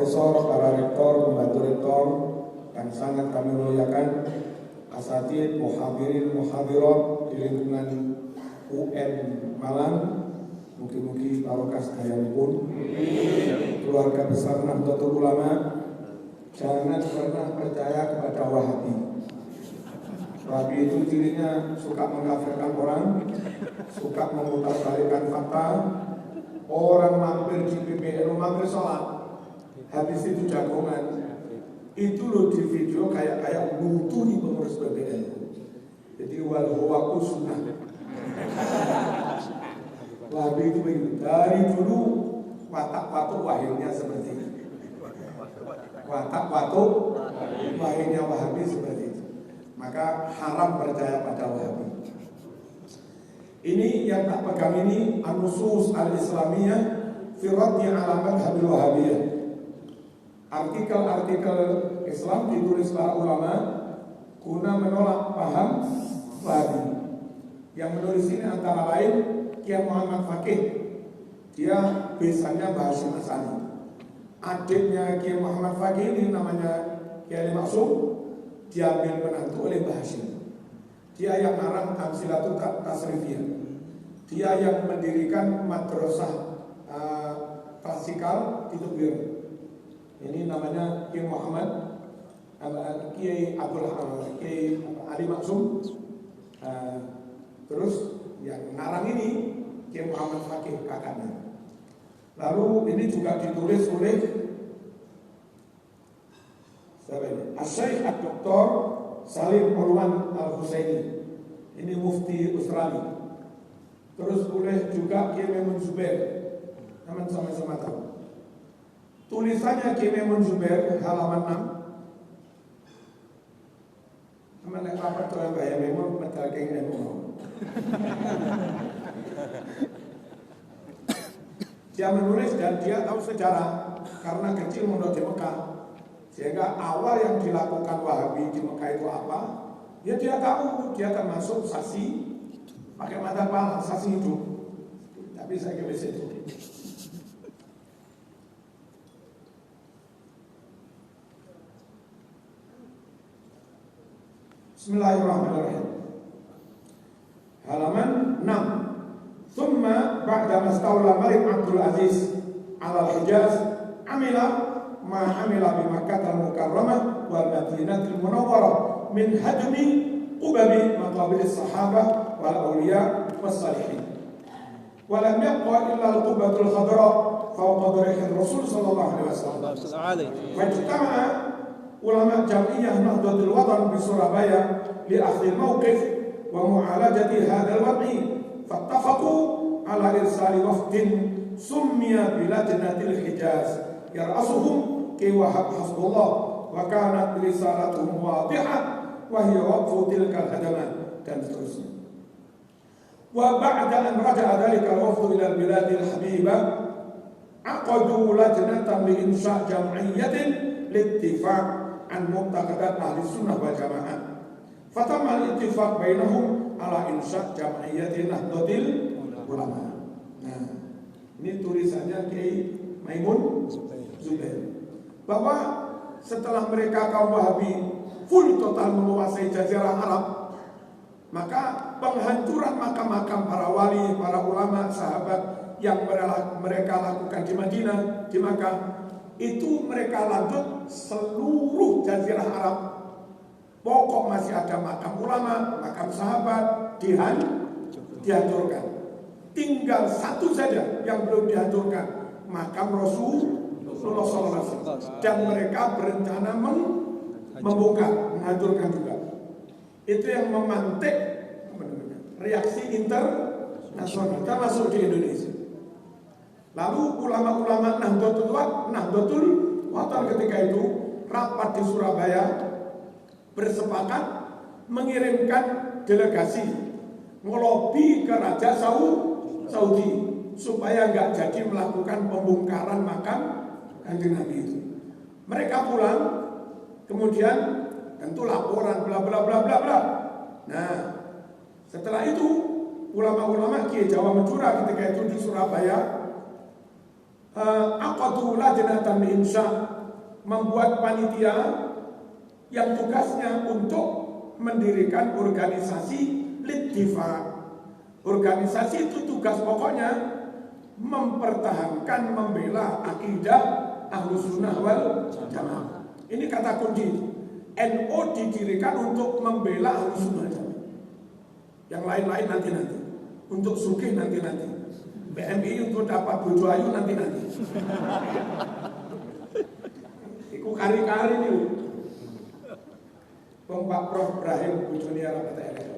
profesor, para rektor, pembantu rektor yang sangat kami muliakan, asatidz, muhadirin, muhadirat di lingkungan UN Malang, mugi-mugi barokah sedayanipun. Keluarga besar Nahdlatul Ulama, jangan pernah percaya kepada Wahabi. Wahabi itu cirinya suka mengkafirkan orang, suka memutarbalikkan fakta. Orang mampir di PBNU, mampir sholat, habis itu jagongan. Itu loh di video kayak butuh di pengurus PBNU. Jadi wal huwa sunnah. Wahabi itu dari dulu watak-watuk wahirnya seperti itu. Watak-watuk wahirnya Wahabi seperti itu. Maka haram percaya pada Wahabi. Ini yang tak pegang ini An-Nusus Al-Islamiyah fi raddi ala madhhabil Wahabiyah. Artikel-artikel Islam ditulis para ulama guna menolak paham Wahabi. Yang menulis ini antara lain Kiai Muhammad Faqih. Dia besannya Bahasa Asani. Adiknya Kiai Muhammad Faqih ini namanya Kiai Maksum, diambil menantu oleh Bahasa. Dia yang ngarang Tamsilatul Tasrifiyah. Dia yang mendirikan madrasah klasikal di Tubir. Ini namanya Kiai Muhammad Kiai Kiai Ali Maksum. Terus yang ngarang ini Kiai Muhammad Faqih kakaknya. Lalu ini juga ditulis oleh siapa ini? Asy-Syaikh Dr. Salim Ulwan Al-Husaini. Ini mufti Australia. Terus oleh juga Kiai Maimun Zubair. Teman sama-sama tahu. Tulisannya Kiai Maimun Zubair halaman 6. Teman yang rapat dengan Mbak Maimun medal Kiai Maimun. Dia menulis dan dia tahu sejarah karena kecil mondok di Mekah. Sehingga awal yang dilakukan Wahabi di Mekah itu apa? Ya dia tahu, dia akan masuk sasi pakai mata kepala, sasi hidup. Tapi saya kira itu. Bismillahirrahmanirrahim. Halaman 6. Thumma ba'da mastawla Malik Abdul Aziz ala al-Hijaz amila ma amila bi Makkah al-Mukarramah wal Madinatul Munawwarah min hadmi qubabi maqabir as-sahabah wal awliya was salihin. Wa lam yabqa illa al-qubbatul khadra fawqa darih Rasul sallallahu alaihi wasallam. Fajtama'a ulama Jam'iyah Nahdlatul Watan di Surabaya li akhir mawqif wa mu'alajati hadzal wad'i. Fattafaqu ala irsali wafdin summiya biladnatil Hijaz yar'asuhum Ki Wahab Hasbullah wa kanat risalatuhum wadihah wa hiya waqfu tilka al-hadamat dan seterusnya. Wa ba'da an raja'a dhalika al-wafdu ila al-biladil habibah aqadu lajnatan li insya' jam'iyyatin littifaq an mu'taqadat ahli sunnah wal jamaah. Fatamma al-ittifaq bainahum ala insya' jam'iyyatin Nahdlatul Ulama. Nah, ini tulisannya Kiai Maimun Zubair. Bahwa setelah mereka kaum Wahabi full total menguasai Jazirah Arab, maka penghancuran makam-makam para wali, para ulama, sahabat yang mereka lakukan di Madinah, di Makkah, itu mereka lanjut seluruh Jazirah Arab. Pokok masih ada makam ulama, makam sahabat dihancurkan. Tinggal satu saja yang belum dihancurkan, makam Rasulullah SAW. Dan mereka berencana membongkar, menghancurkan juga. Itu yang memantik reaksi internasional, termasuk di Indonesia. Lalu ulama-ulama Nahdlatul Watan ketika itu rapat di Surabaya, bersepakat mengirimkan delegasi ngelobi ke Raja Saudi supaya nggak jadi melakukan pembongkaran makam Kanjeng Nabi itu. Mereka pulang, kemudian tentu laporan bla bla bla bla bla. Nah, setelah itu ulama-ulama Kiai Jawa Madura ketika itu di Surabaya aqadu lajnatan insya membuat panitia yang tugasnya untuk mendirikan organisasi Litdifa. Organisasi itu tugas pokoknya mempertahankan, membela akidah Ahlus Sunnah wal Jamaah. Ini kata kunci. NU didirikan untuk membela Ahlus Sunnah wal Jamaah. Yang lain-lain nanti-nanti. Untuk sugih nanti-nanti. BMI untuk dapat bojo ayu nanti-nanti. Iku kari-kari nih. Pak Prof Ibrahim bojone arep elek.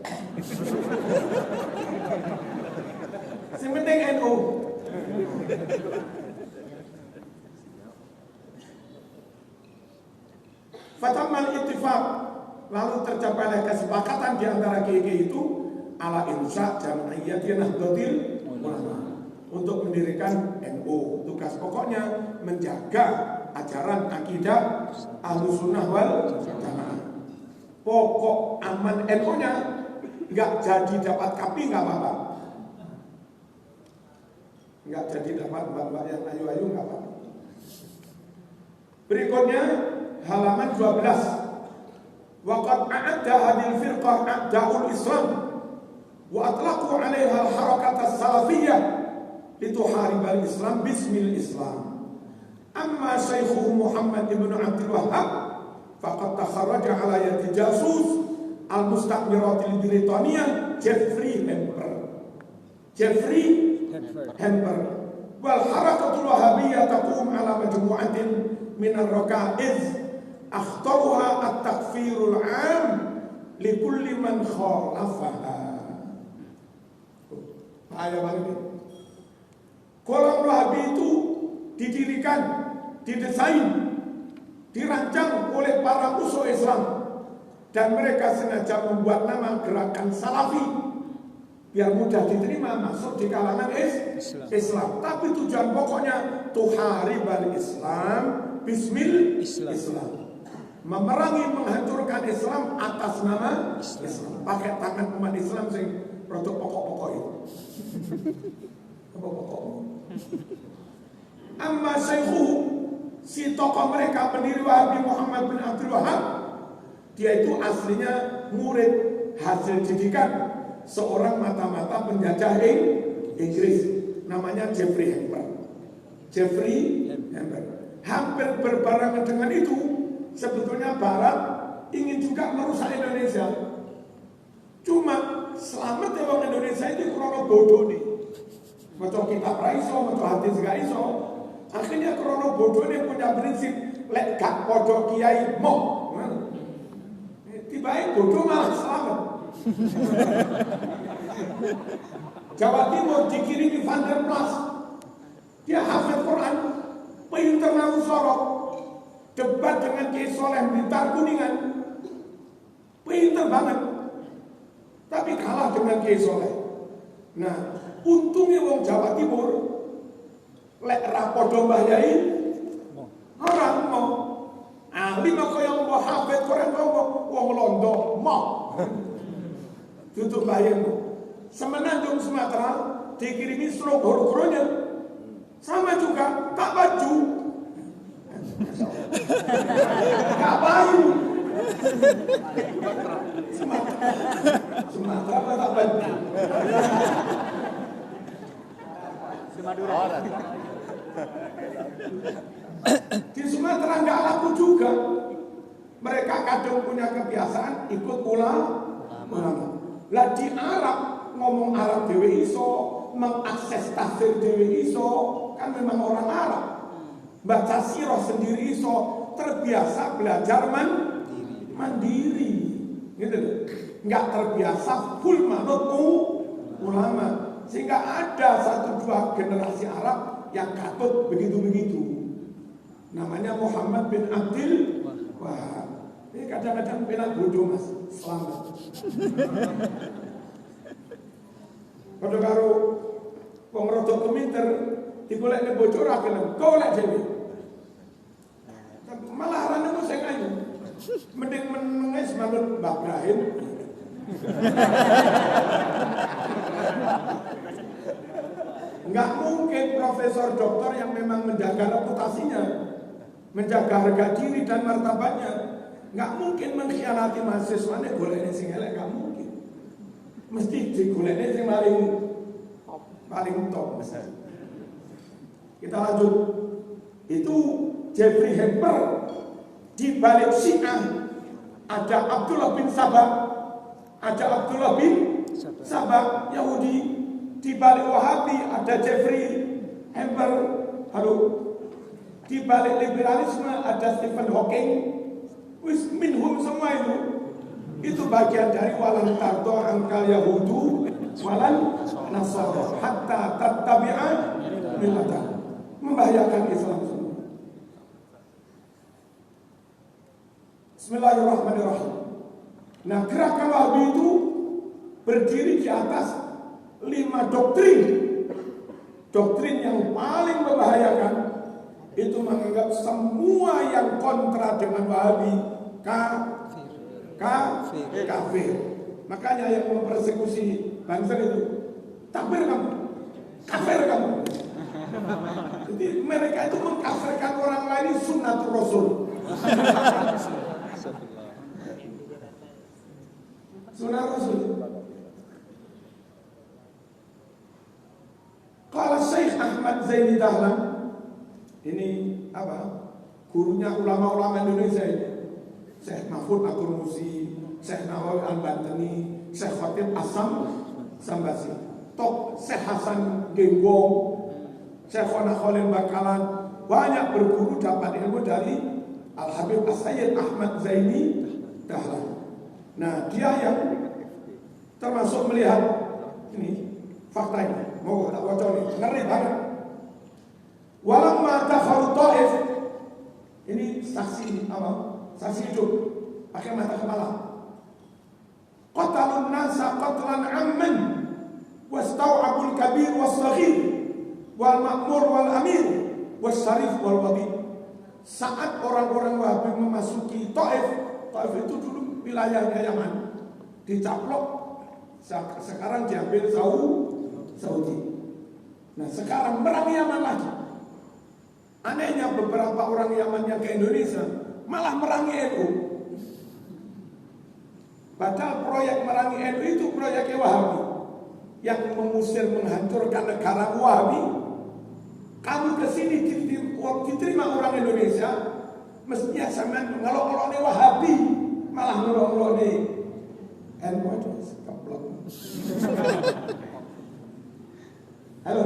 Sing penting NU. Fatamal ittifaq, lalu tercapai kesepakatan di antara kiai itu ala insya jam'iyyah Nahdlatul Ulama untuk mendirikan NU. Tugas pokoknya menjaga ajaran akidah Ahlus Sunnah wal Jamaah. Pokok aman NU-nya nggak jadi dapat kapi nggak apa-apa, nggak jadi dapat mbak-mbak yang ayu-ayu nggak apa-apa. Berikutnya halaman 12. Waqad a'adda hadil firqah a'da'ul Islam wa atlaqu 'alaiha al-harakat as-salafiyyah lituharib al-Islam bismil Islam. Amma Syekh Muhammad ibn Abdul Wahhab faqad takharraja 'ala yadi jasus al-mustaqbiratil Britania Jeffrey Hamper wal harakatul wahabiyyah taqum 'ala majmu'atin min ar-raka'iz akhtaruha at-takfirul 'am li kulli man khalafaha. Ayat ini. Kolom Wahabi itu didirikan, didesain, dirancang oleh para musuh Islam, dan mereka sengaja membuat nama gerakan Salafi biar mudah diterima masuk di kalangan Islam. Tapi tujuan pokoknya tuharibal Islam bismil Islam, memerangi, menghancurkan Islam atas nama Islam, pakai tangan umat Islam sing produk pokok-pokok itu. Pokok-pokok. Amma Syekhu, si tokoh mereka pendiri Wahabi Muhammad bin Abdul Wahhab, dia itu aslinya murid hasil didikan seorang mata-mata penjajah Inggris, namanya Jeffrey Hamper. Hampir berbarengan dengan itu, sebetulnya Barat ingin juga merusak Indonesia. Cuma selamat ya orang Indonesia itu krono bodoh nih. Macam kitab raiso, macam hadis gak iso. Akhirnya krono bodoh ini punya prinsip lek gak podo kiai mo. Tiba-tiba bodoh malah selamat. Jawa Timur dikirimi Van der Plas. Dia hafal Quran, pinter nahu sorok, debat dengan Kiai Soleh Blitar Kuningan, pinter banget. Tapi kalah dengan Kiai Soleh. Nah, untungnya wong Jawa Timur lek rapodo Mbah Yai orang mau ahli maka yang mau hafal Quran mau wong Londo mau tutup bayang. Semenanjung Sumatera dikirimi Slow horo-horonya sama juga tak baju tak bayu Sumatera tak baju di Sumatera nggak laku juga. Mereka kadang punya kebiasaan ikut ulama. Lah di Arab ngomong Arab dewe iso, mengakses tafsir dewe iso, kan memang orang Arab. Baca sirah sendiri iso, terbiasa belajar mandiri. Gitu. Enggak terbiasa full manut ulama. Sehingga ada 1-2 generasi Arab yang katut begitu-begitu. Namanya Muhammad bin Abdul Wahhab. Ini kadang-kadang bilang bodoh mas, selamat. Pada karo wong rada keminter digolekne bojo ora gelem, golek dhewe. Malah arane ku sing ayu. Mending menengis manut Mbah Ibrahim. Enggak mungkin profesor doktor yang memang menjaga reputasinya menjaga harga diri dan martabatnya. Nggak mungkin mengkhianati mahasiswanya golekne sing elek, nggak mungkin. Mesti digolekne sing paling top. Kita lanjut. Itu Jeffrey Hamper. Di balik Syiah ada Abdullah bin Sabah, Yahudi. Di balik Wahabi ada Jeffrey Hamper. Halo. Di balik liberalisme ada Stephen Hawking. Wis minhum semua itu bagian dari walan tardo angkal Yahudu walan Nasara hatta tattabi'a millata. Membahayakan Islam semua. Bismillahirrahmanirrahim. Nah, gerakan Wahabi itu berdiri di atas 5 doktrin. Doktrin yang paling membahayakan itu menganggap semua yang kontra dengan Wahabi kafir. Makanya yang mempersekusi bangsa itu takfir kamu, kafir kamu. Jadi mereka itu mengkafirkan orang lain sunnatul Rasul. Sunnah Rasul. Kalau Syekh Ahmad Zaini Dahlan, ini apa? Gurunya ulama-ulama Indonesia ini. Syekh Mahfud Atur Musi, Syekh Nawawi Al-Bantani, Syekh Khatib Asam Sambasi, Tok Syekh Hasan Genggong, Syekh Khona Khalil Bakalan, banyak berguru dapat ilmu dari Al-Habib As-Sayyid Ahmad Zaini Dahlan. Nah, dia yang termasuk melihat ini fakta ini. Mau tak baca nih, ngeri banget. Walamma takharu Taif, ini saksi apa? Saksi hidup, pakai mata kepala. Qatalun nasa qatlan amman, wastau'abul kabir was-saghir, wal ma'mur wal amir, was-syarif wal wadi. Saat orang-orang Wahabi memasuki Taif, Taif itu dulu wilayahnya Yaman, dicaplok, sekarang diambil Saudi. Nah, sekarang perang Yaman lagi. Anehnya beberapa orang Yaman yang ke Indonesia malah merangi NU. Padahal proyek merangi NU itu proyeknya Wahabi yang mengusir, menghancurkan negara Wahabi. Kamu kesini diterima orang Indonesia, mestinya sampean ngelok-ngeloknya Wahabi, malah ngelok-ngeloknya NU itu keblok. Halo,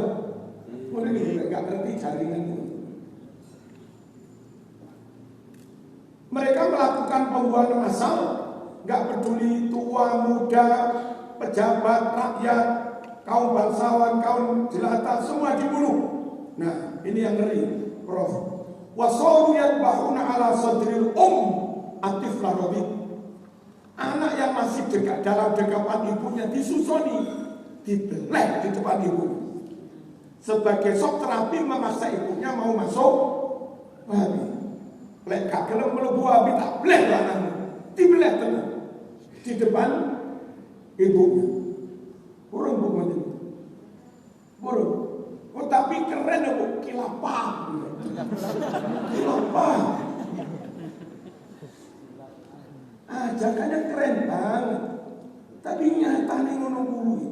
mungkin ini nggak ngerti jaringan itu. Mereka melakukan pembunuhan massal, nggak peduli tua, muda, pejabat, rakyat, kaum bangsawan, kaum jelata, semua dibunuh. Nah, ini yang ngeri, Prof. Wasaru yadbahuna ala sadril atiflah robi. Anak yang masih dekat dalam dekapan ibunya disusoni, dibeleh di depan ibu. Sebagai sok terapi memaksa ibunya mau masuk Wahabi. Lek gak gelem mlebu Wahabi tak bleh anakmu. Dibeleh tenan di depan ibunya. Burung itu. Burung. Oh, tapi keren ya, Bu. Kilapah. Ajakannya keren banget. Tapi nyatane ngono kuwi.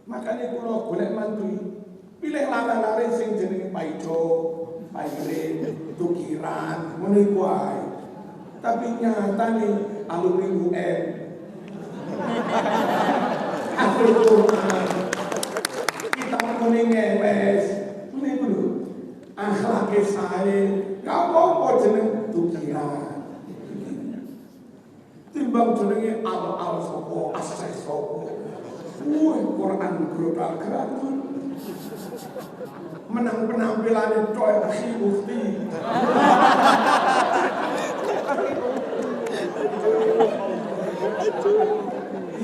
Makanya kula golek mantu. Pilih larang-larang sing jenenge Paido, Pairin, Tukiran, ngono iku ae. Tapi nyatane alumni UM. Kita ngene ngewes. Ngene iku lho. Akhlake sae, gak apa-apa jeneng Tukiran. Timbang jenenge al sapa, ases sapa. Quran gerak-gerak. Menang penampilan itu si Mufti.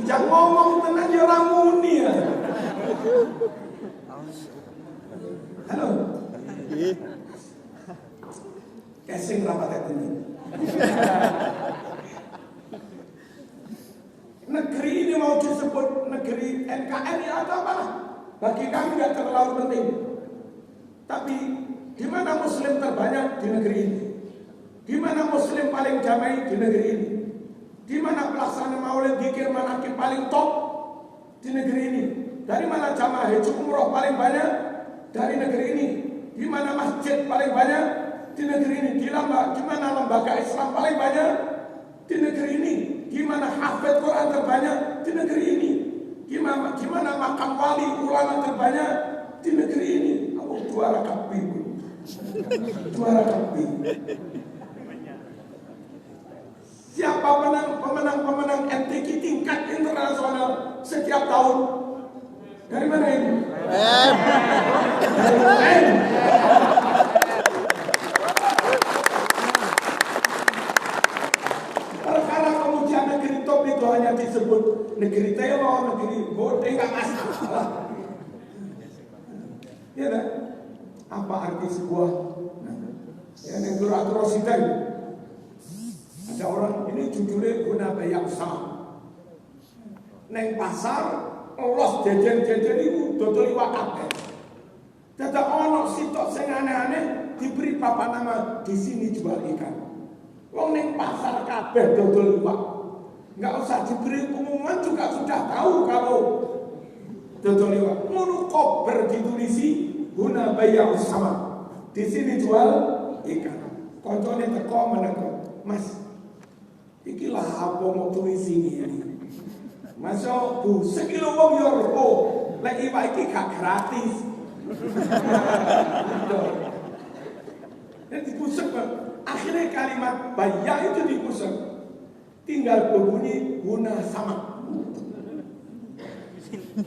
Jangan ngomong tenan ya orang muni ya. Halo. Casing rapat ini. Negeri ini mau disebut negeri NKRI atau apa? Bagi kami tidak terlalu penting. Tapi di mana muslim terbanyak di negeri ini? Di mana muslim paling damai di negeri ini? Di mana pelaksana maulid zikir manakib paling top di negeri ini? Dari mana jamaah haji umroh paling banyak dari negeri ini? Di mana masjid paling banyak di negeri ini? Di mana lembaga Islam paling banyak di negeri ini? Di mana hafid Quran terbanyak di negeri ini? Di mana makam wali ulama terbanyak di negeri ini? Oh, juara kapi, juara kapi. Siapa pemenang MTQ tingkat internasional setiap tahun? Dari mana ini? Dari UN. Perkara kemudian negeri top itu hanya disebut negeri telo, negeri bodoh, nggak masalah. Ya kan? Apa arti sebuah negeri atrositas? Ada orang ini judulnya guna bayang sama. Neng pasar los jajan-jajan itu dodol iwak kabeh. Dadak ono sitok sing aneh-aneh diberi papan nama di sini jual ikan. Wong neng pasar kabeh dodol iwak. Enggak usah diberi pengumuman juga sudah tahu kalau dodol iwak. Ngono kober ditulisi guna bayang sama. Di sini jual ikan. Koncone teko meneko. Mas, iki lah apa mau tulis ini? Masya bu, sekilo wong yo ro, lek iwak iki gak gratis. Dan dipusek, akhirnya kalimat bayar itu dipusek. Tinggal berbunyi guna sama.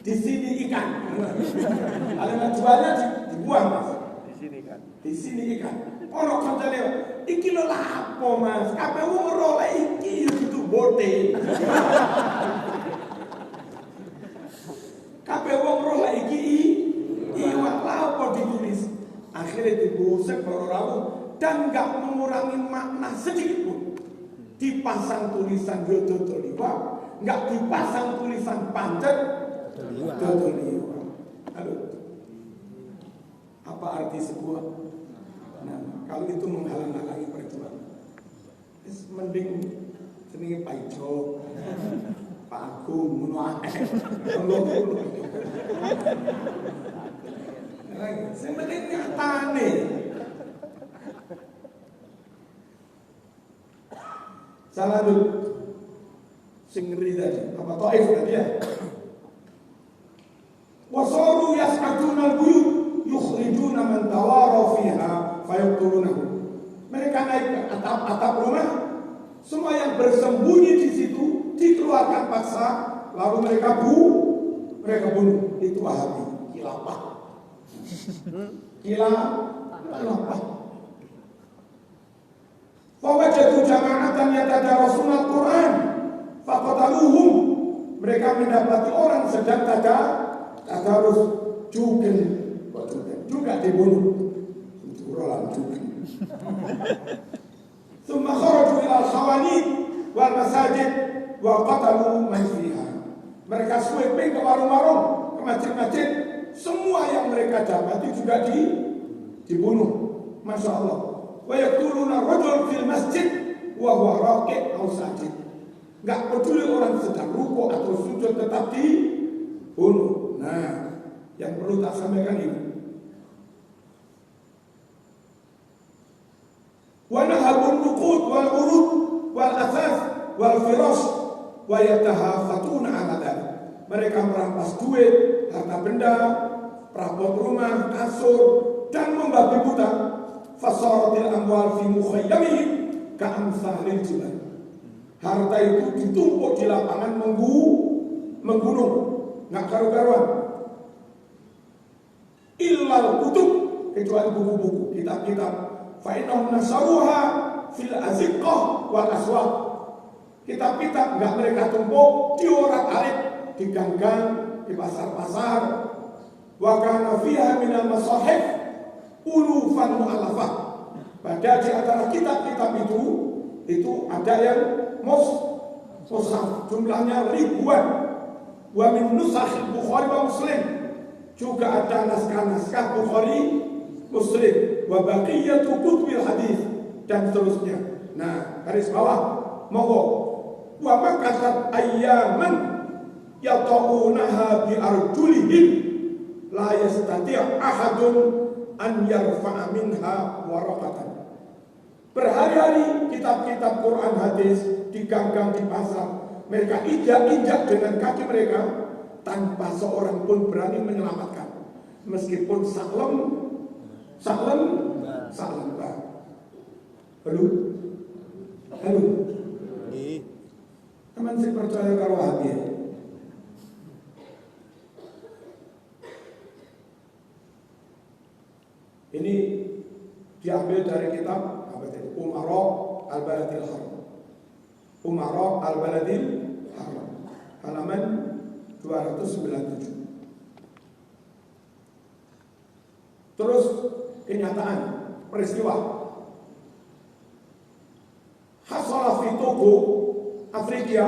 Di sini ikan. Kalimat jualnya dibuang mas. Di sini ikan. Di sini ikan. Ono kancane iki lho lapo mas, kabeh wong ora lek iki itu bote. Kabeh wong ora lek iki iwak lapo ditulis. Akhirnya dibusek baru rawu dan enggak mengurangi makna sedikit pun. Dipasang tulisan dodol iwak, enggak dipasang tulisan pancet dodol iwak. Aduh. Apa arti sebuah? Nah, kalau itu menghalang-halangi perjuangan, mending senengnya Pak Ijo, Pak Agung, Muno Ae, sebenarnya nyatane. Salah dulu, singri tadi, apa Taif tadi ya? Wasoru yas'atuna al-buyut yukhrijuna man tawara fiha fayaqtulunahu. Mereka naik ke atap rumah, semua yang bersembunyi di situ dikeluarkan paksa, lalu mereka bunuh. Itu Wahabi, khilafah. Khilafah. Fawajadu jama'atan yatadarasuna al-Qur'an faqataluhum. Mereka mendapati orang sedang tadarus juga dibunuh. Suruhan juga. Tsumma kharaju ila al-khawanid wal masajid wa qatalu man fiha. Mereka sweeping ke warung-warung, ke masjid-masjid, semua yang mereka dapati juga dibunuh. Masya Allah. Wa yaqtuluna rajul fil masjid wa huwa raqib aw sajid. Enggak peduli orang sedang rukuk atau sujud tetap dibunuh. Nah, yang perlu tak sampaikan ini. Wa nahabun nuqud wal urud wal asas wal firash wa yatahafatuna ala dzalik. Mereka merampas duit, harta benda, perabot rumah, kasur dan membabi buta. Fasaratil amwal fi mukhayyamihim ka'amsalil jibal. Harta itu ditumpuk di lapangan menggunung, enggak karu-karuan. Illal kutub, kecuali buku-buku, kitab-kitab. Fa'inahum nasaruha fil aziqah wal aswaq. Kitab-kitab enggak mereka tumpuk di orak-arik, di gang-gang, di pasar-pasar. Wa kana fiha minal masahif ulufan mu'allafah. Pada di antara kitab-kitab itu ada yang mushaf, jumlahnya ribuan. Wa min nusakh Bukhari wa Muslim, juga ada naskah-naskah Bukhari Muslim. wa baqiyatu kutubil hadis dan seterusnya. Nah, garis bawah monggo. Wa makasat ayyaman yata'unaha bi arjulihim la yastati' ahadun an yarfa'a minha waraqatan. Berhari-hari kitab-kitab Quran hadis diganggang di pasar. Mereka injak-injak dengan kaki mereka tanpa seorang pun berani menyelamatkan. Meskipun saklem. Halo. Teman saya percaya kalau Wahabi. Ini diambil dari kitab apa tadi? Umara al-Baladil Haram. Umara al-Baladil Haram. Halaman 297. Terus kenyataan peristiwa hasala fi Togo Afrika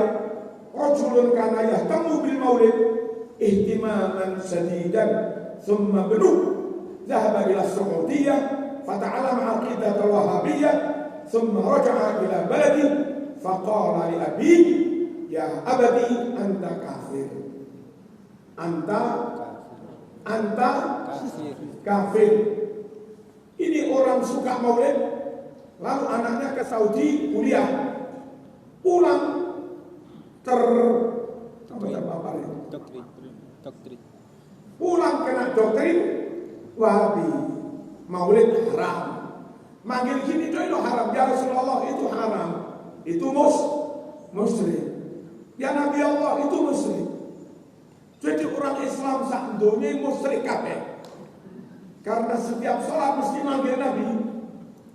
rajulun kana yahtamu bil maulid ihtimaman shadidan thumma banu dhahaba ila as-Saudiyyah fata'allama aqidah al-Wahhabiyyah thumma raja'a ila baladi faqala li abi ya abadi anta kafir anta kafir. Ini orang suka maulid, lalu anaknya ke Saudi kuliah, pulang doktrin. Pulang kena doktrin Wahabi, maulid haram. Manggil gini itu haram, ya Rasulullah itu haram, itu muslim. Ya Nabi Allah itu muslim. Jadi orang Islam sak dunia musyrik kabeh. Karena setiap sholat mesti manggil Nabi.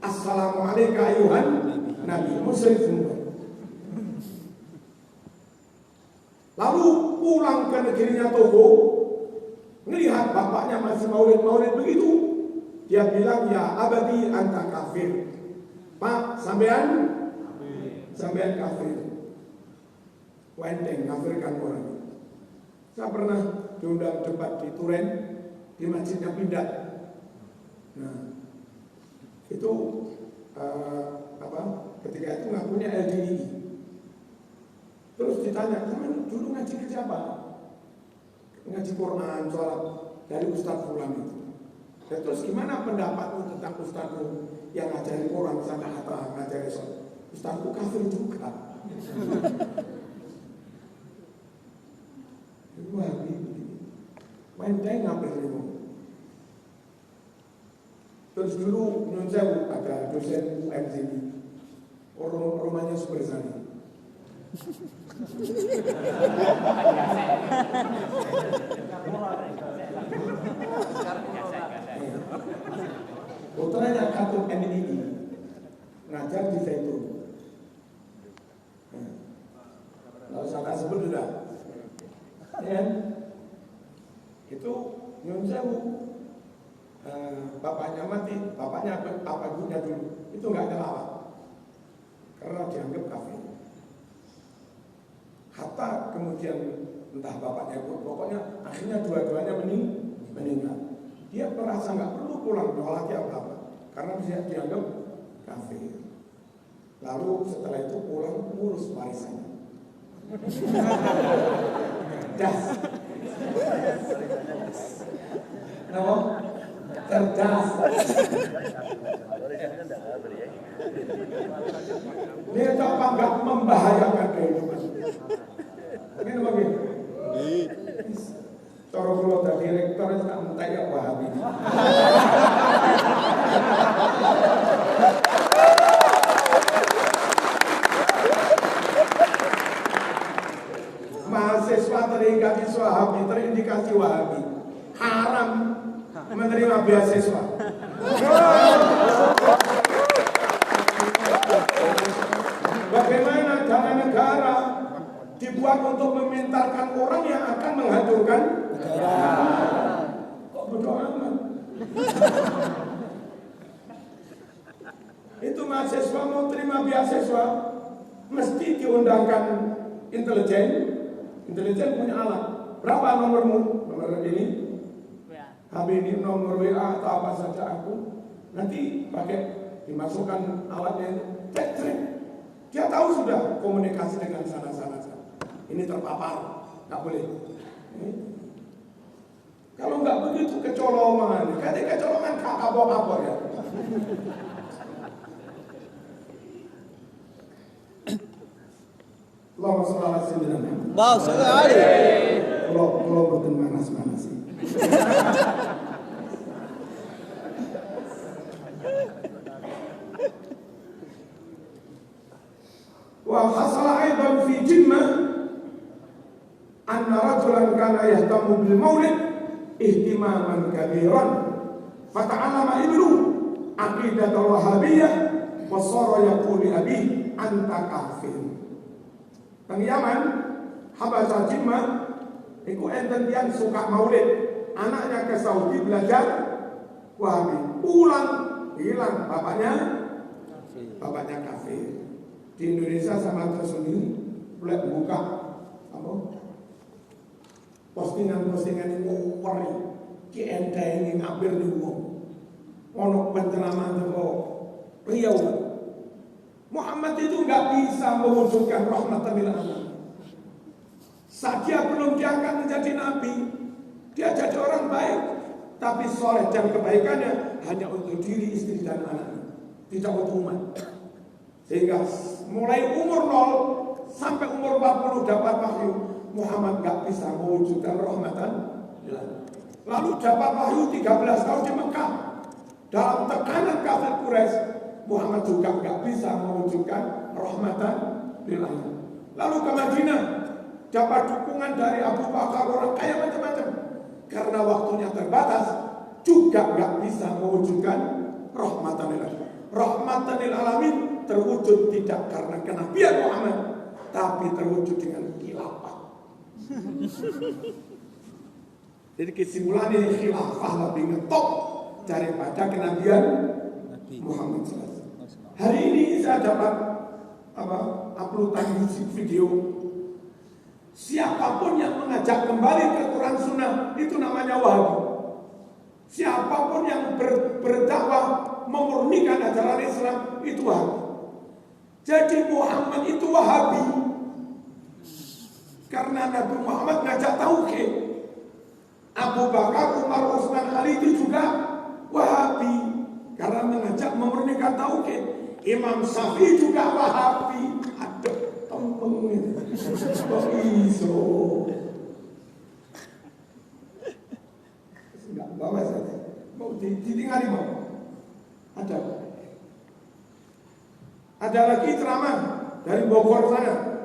Assalamualaikum ayuhan Nabi, musyrik semua. Lalu pulang ke negerinya Togo, melihat bapaknya masih maulid begitu. Dia bilang, ya abadi anta kafir. Pak, sampean kafir. Wenteng, kafirkan orang. Saya pernah diundang debat di Turen, di masjidnya Pindad. Nah, itu ketika itu ngakunya LDI. Terus ditanya, kamu dulu ngaji ke siapa? Ngaji Quran, sholat dari Ustadz Fulan itu. Dan terus gimana pendapatmu tentang Ustadzmu yang ngajari Quran sampai hatta ngajari sholat? Ustadzku kafir juga. Wahabi main ngambil ilmu. Terus dulu Nyun Sewu ada dosen UM sini, rumahnya seperti sana. Putranya Katub MNI ngajar di Zaitun. Lalu saya sebut sudah. Ya, itu Nyun Sewu, bapaknya mati, bapaknya apa ibunya dulu, itu nggak nyelawat karena dianggap kafir. Hatta kemudian entah bapaknya pun, pokoknya akhirnya dua-duanya meninggal. Dia merasa nggak perlu pulang lagi apa-apa karena dia dianggap kafir. Lalu setelah itu pulang ngurus warisannya. Cerdas. Nama? Cerdas. Dia coba enggak membahayakan kehidupan. Ini bagaimana? Cara kalau ada direktur itu tak entek ya Wahabi. Mahasiswa terindikasi Wahabi, terindikasi Wahabi, haram menerima beasiswa. Bagaimana dana negara dibuat untuk memintalkan orang yang akan menghancurkan negara? Kok bodoh amat? Itu mahasiswa mau terima beasiswa mesti diundangkan intelijen. Intelijen punya alat. Berapa nomormu? Nomor ini. HB ini nomor WA atau apa saja aku. Nanti pakai dimasukkan alatnya, cek. Dia tahu sudah komunikasi dengan sana. Ini terpapar, nggak boleh. Kalau nggak begitu kecolongan, katanya kecolongan kapok ya. Allahumma sholli ala sayyidina Muhammad. Kalau boten manas sih. Wa hasala aidan fi jimmah anna rajulan kana yahtamu bil maulid ihtimaman kabiran fata'allama ibnu aqidat al-wahabiyyah wa sara yaqulu abi anta kafir. Teng Yaman Habasah Jimmah iku enten tiyang suka maulid, anaknya ke Saudi belajar Wahabi, hilang bapaknya kafir. Di Indonesia sama tersendiri mulai buka apa postingan ini ngori ki enteng ngabir di umum ono penceramah teko Riau. Muhammad itu nggak bisa mewujudkan rahmatan lil alamin. Saat dia belum diangkat menjadi nabi, dia jadi orang baik, tapi soleh dan kebaikannya hanya untuk diri, istri dan anaknya, tidak untuk umat. Sehingga mulai umur 0 sampai umur 40 dapat wahyu, Muhammad nggak bisa mewujudkan rahmatan. Lalu dapat wahyu 13 tahun di Mekah, dalam tekanan kafir Quraisy, Muhammad juga nggak bisa mewujudkan rahmatan lil alamin. Lalu ke Madinah, dapat dukungan dari Abu Bakar, orang kaya macam-macam. Karena waktunya terbatas, juga nggak bisa mewujudkan rahmatan lil alamin. Rahmatan lil alamin terwujud tidak karena kenabian Muhammad, tapi terwujud dengan khilafah. Jadi kesimpulannya khilafah lebih ngetop daripada kenabian Muhammad SAW. Hari ini saya dapat uploadan video. Siapapun yang mengajak kembali ke Quran Sunnah itu namanya Wahabi. Siapapun yang berdakwah memurnikan ajaran Islam itu Wahabi. Jadi Muhammad itu Wahabi karena Nabi Muhammad ngajak tauhid. Abu Bakar, Umar, Utsman, Ali itu juga Wahabi karena mengajak memurnikan tauhid. Imam Syafi'i juga Wahabi. Aduh, tembeng. Kok iso? Enggak bawa saja. Mau ditinggali mau? Ada lagi ceramah dari Bogor sana.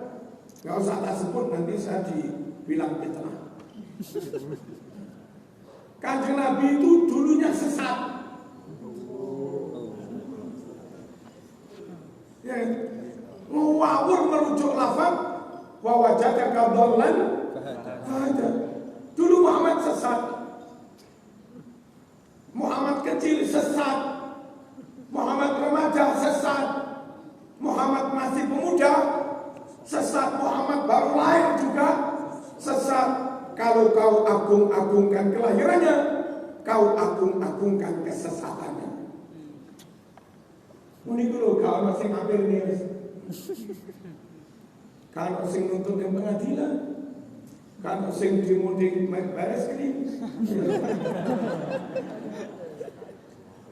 Gak usah tak sebut, nanti saya dibilang fitnah. Kanjeng Nabi itu dulunya sesat. Ya, ngawur merujuk lafaz wa wajadaka dhallan fahada. Dulu Muhammad sesat. Muhammad kecil sesat. Muhammad remaja sesat. Muhammad masih pemuda sesat. Muhammad baru lahir juga sesat. Kalau kau agung-agungkan kelahirannya, kau agung-agungkan kesesatannya. Muni dulu kalau masih ngambil nih, kalau sing nuntut yang pengadilan, kalau sing dimunding baris ini,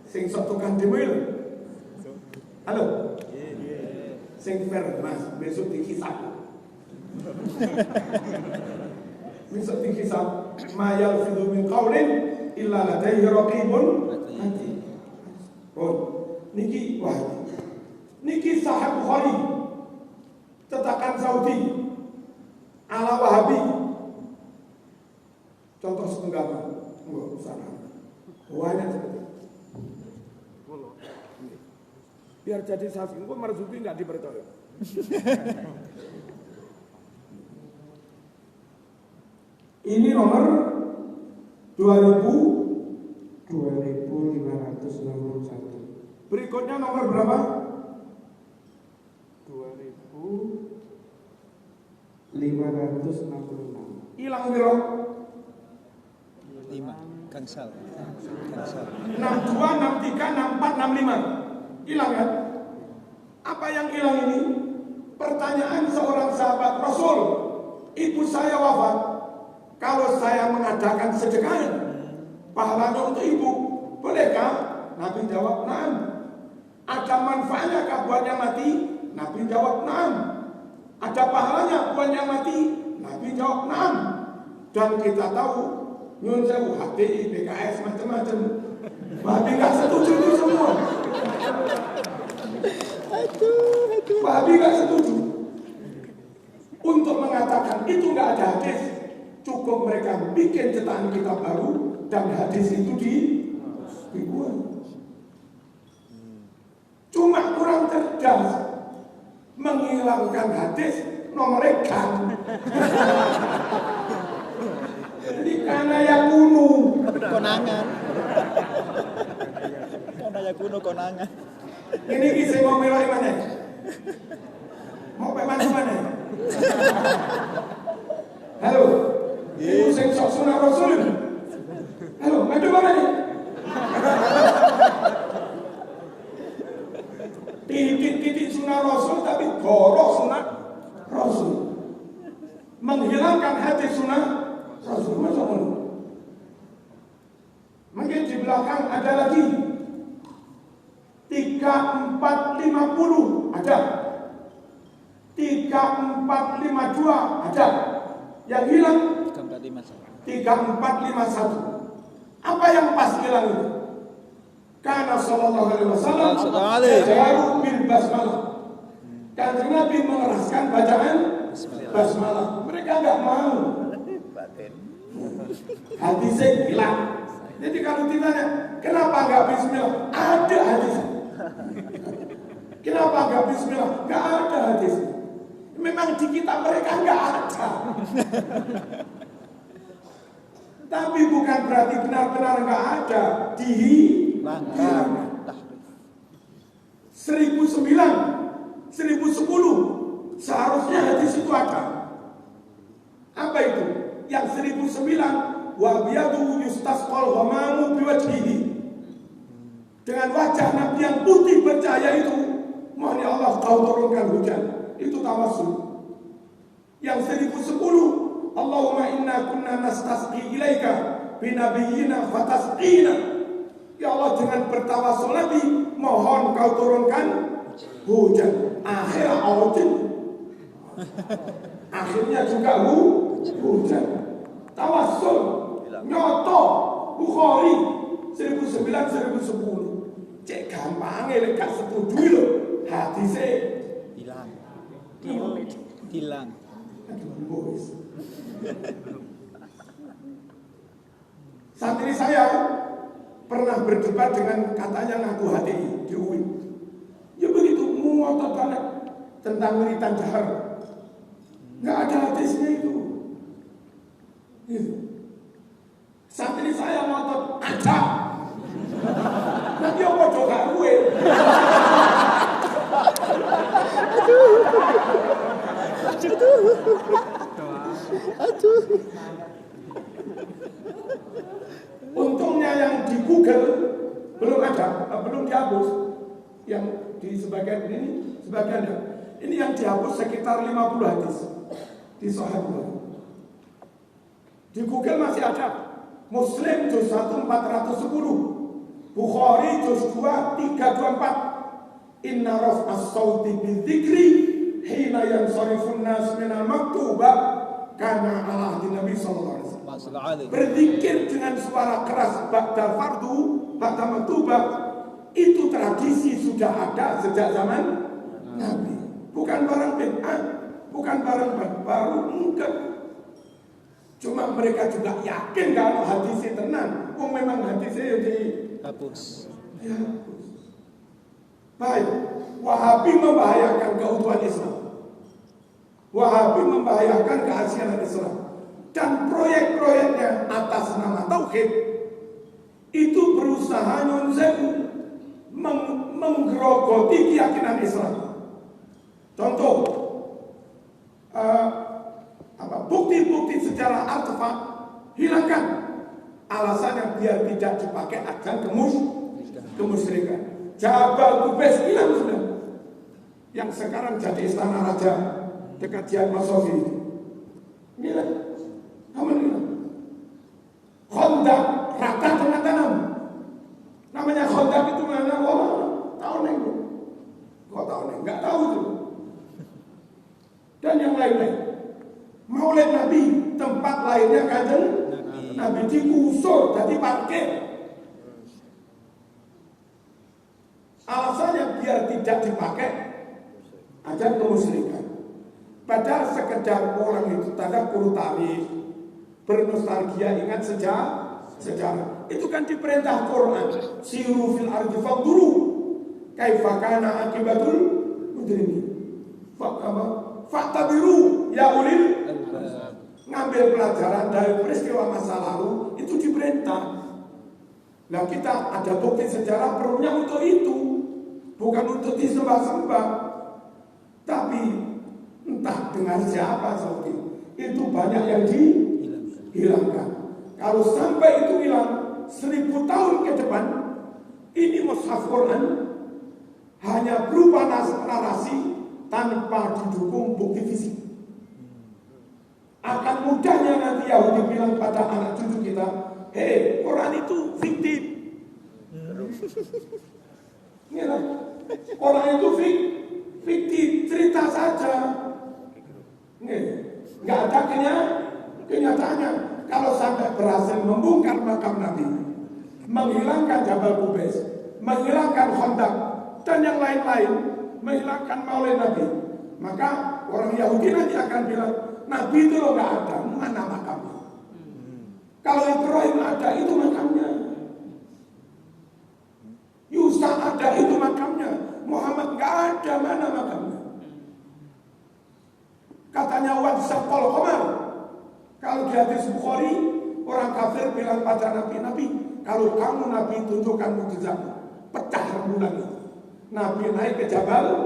sing sok tukang demil. Halo, sing fair mas, besok dikisah. Besok dikisah. Ma yalfidu min qawlin illa ladaihi raqibun atid. Oh, niki Wahabi. Niki Sahih Bukhari. Cetakan Saudi ala Wahabi. Contoh setengah. Enggak usah. Banyak seperti itu. Biar jadi saksi, kok Marzuki enggak dipercaya. Ini nomor 2561. Berikutnya nomor berapa? 2566. Hilang biro? 5. Kang Cancel. 62, 63, 64, 65. Hilang kan? Apa yang hilang ini? Pertanyaan seorang sahabat Rasul. Ibu saya wafat. Kalau saya mengadakan sedekah, pahalanya untuk ibu, bolehkah? Nabi jawab, "Na'am." Ada manfaatnya kah buat yang mati? Nabi jawab, "Na'am." Ada pahalanya buat yang mati? Nabi jawab, "Na'am." Dan kita tahu nyun sewu HTI, PKS, macam-macam. Wahabi nggak setuju itu semua. Wahabi nggak setuju. Untuk mengatakan itu nggak ada hadis, cukup mereka bikin cetakan kitab baru dan hadis itu dibuang. Cuma kurang cerdas menghilangkan hadis nomor rekan. Jadi karena yang kuno Konangan. Karena yang kuno konangan. ini kisah mau meloi mana? Mau peman mana? Halo, ibu sing sok sunah Rasul. Halo, madu mana nih? Titik-titik sunah Rasul tapi gorok sunah Rasul. Menghilangkan hadis sunah Rasul. Masa mana? Mungkin di belakang ada lagi 3, 4, 50 ada. 3, 4, 52 ada. Yang hilang 3, 4, 51. Apa yang pas hilang itu? Karena sallallahu alaihi wasallam jaru bil basmalah. Karena Nabi mengeraskan bacaan basmalah. Mereka enggak mau. Hadisnya hilang. Jadi kalau ditanya, kenapa enggak bismillah? Ada hadis. Kenapa enggak bismillah? Enggak ada hadis. Memang di kitab mereka enggak ada. Tapi bukan berarti benar-benar enggak ada. Dihilangkan. 1009, 1010 seharusnya hadis itu ada. Apa itu? Yang 1009 wa biyadu yustasqal ghamamu biwajhihi. Dengan wajah Nabi yang putih bercahaya itu, mohon ya Allah kau turunkan hujan. Itu tawassul. Yang 1010 Allahumma inna kunna nastasqi ilaika binabiyyina fatasqina. Ya Allah, dengan bertawassul Nabi, mohon kau turunkan hujan. Akhirnya juga hujan. Tawassul, nyoto, Bukhari 1009, 1010. Cek gampang lek gak setuju lho. Hadise hilang. Aduh, boys. Santri saya pernah berdebat dengan katanya ngaku HTI di UI. Ya begitu, ngotot banget tentang wiritan jahar. Nggak ada hadisnya itu. Gitu. Santri saya ngotot ada. Nanti apa coba gue? Aduh. Untungnya yang di Google belum ada, belum dihapus. Yang di sebagian ini, sebagian ya. Ini yang dihapus sekitar 50 hadis di Sahih Bukhari. Di Google masih ada. Muslim juz 1 410, Bukhari juz 2 324. Inna raf'as sauti bidzikri hina yansarifun nas minal maktubah karena ala ahdi Nabi sallallahu alaihi wasallam. Berzikir dengan suara keras ba'da fardu, ba'da maktubah, itu tradisi sudah ada sejak zaman Nabi. Bukan barang bid'ah, bukan barang baru, enggak. Cuma mereka juga yakin kalau hadisnya tenang. Oh memang hadisnya Hapus. Ya. Baik, Wahabi membahayakan keutuhan Islam. Wahabi membahayakan keasinan Islam. Dan proyek-proyeknya atas nama Tauhid itu berusaha menggerogoti keyakinan Islam. Contoh, bukti-bukti sejarah artefak hilangkan. Alasannya biar tidak dipakai ajang kemusyrikan. Jabal Qubais hilang sudah. Yang sekarang jadi istana raja dekat Jabal Masofi. Hilang. Aman hilang. Khandaq rata dengan tanam. Namanya Khandaq itu mana? Oh, tahu neng. Kok tahu neng? Enggak tahu itu. Dan yang lain-lain. Maulid Nabi, tempat lainnya Kanjeng Nabi digusur jadi parkir. Alasannya biar tidak dipakai ajar kemusyrikan. Padahal sekedar orang itu tadabbur tarikh, bernostalgia ingat sejarah. Itu kan diperintah Quran. Siru fil ardi fanzuru kaifa kana akibatul mujrimin. Fa'tabiru ya ulil ngambil pelajaran dari peristiwa masa lalu itu diperintah. Nah kita ada bukti sejarah perlunya untuk itu, bukan untuk disembah-sembah. Tapi entah dengan siapa seperti itu banyak yang dihilangkan. Kalau sampai itu hilang 1000 tahun ke depan, ini mushaf Quran hanya berupa narasi tanpa didukung bukti fisik. Akan mudahnya nanti Yahudi bilang pada anak cucu kita, hei, Quran itu fiktif. Quran itu fiktif, cerita saja. Nggak ada kenyataannya. Kalau sampai berhasil membongkar makam Nabi, menghilangkan Jabal Qubais, menghilangkan Khandaq, dan yang lain-lain, menghilangkan Maulid Nabi, maka orang Yahudi nanti akan bilang, Nabi itu loh nggak ada, mana makamnya? Kalau Ibrahim ada, itu makamnya. Yusa ada, itu makamnya. Muhammad nggak ada, mana makamnya? Katanya Wadsaqal Qamar. Kalau di hadis Bukhari, orang kafir bilang pada Nabi, kalau kamu Nabi tunjukkan mukjizat, pecah rembulan itu. Nabi naik ke Jabal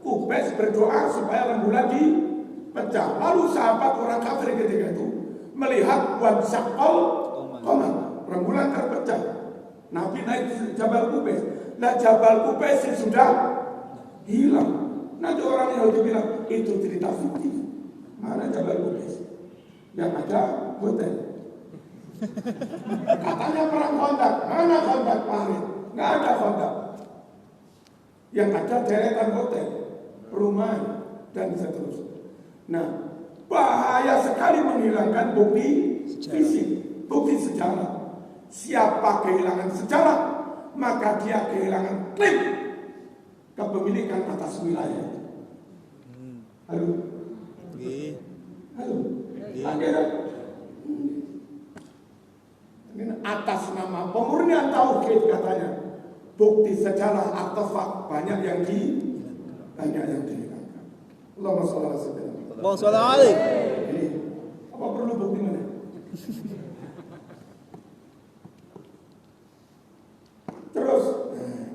Qubais berdoa supaya rembulan dipecah. Lalu sahabat orang kafir ketika itu melihat Wadsaqal Qamar, rembulan terpecah. Nabi naik ke Jabal Qubais. Nah Jabal Qubais sudah hilang. Nanti orang Yahudi bilang itu cerita fiktif. Mana Jabal Qubais? Yang ada hotel. Katanya perang Khandaq. Mana Khandaq Parit? Nggak ada Khandaq. Yang ada deretan hotel, perumahan, dan seterusnya. Nah, bahaya sekali menghilangkan bukti fisik, bukti sejarah. Siapa kehilangan sejarah, maka dia kehilangan klaim kepemilikan atas wilayah. Halo? Halo? Atas nama pemurnian tauhid katanya. Bukti sejarah artefak banyak yang dihilangkan. Allahumma shalli ala sayyidina. Allahumma shalli alaihi. Ini apa perlu bukti mana? Terus,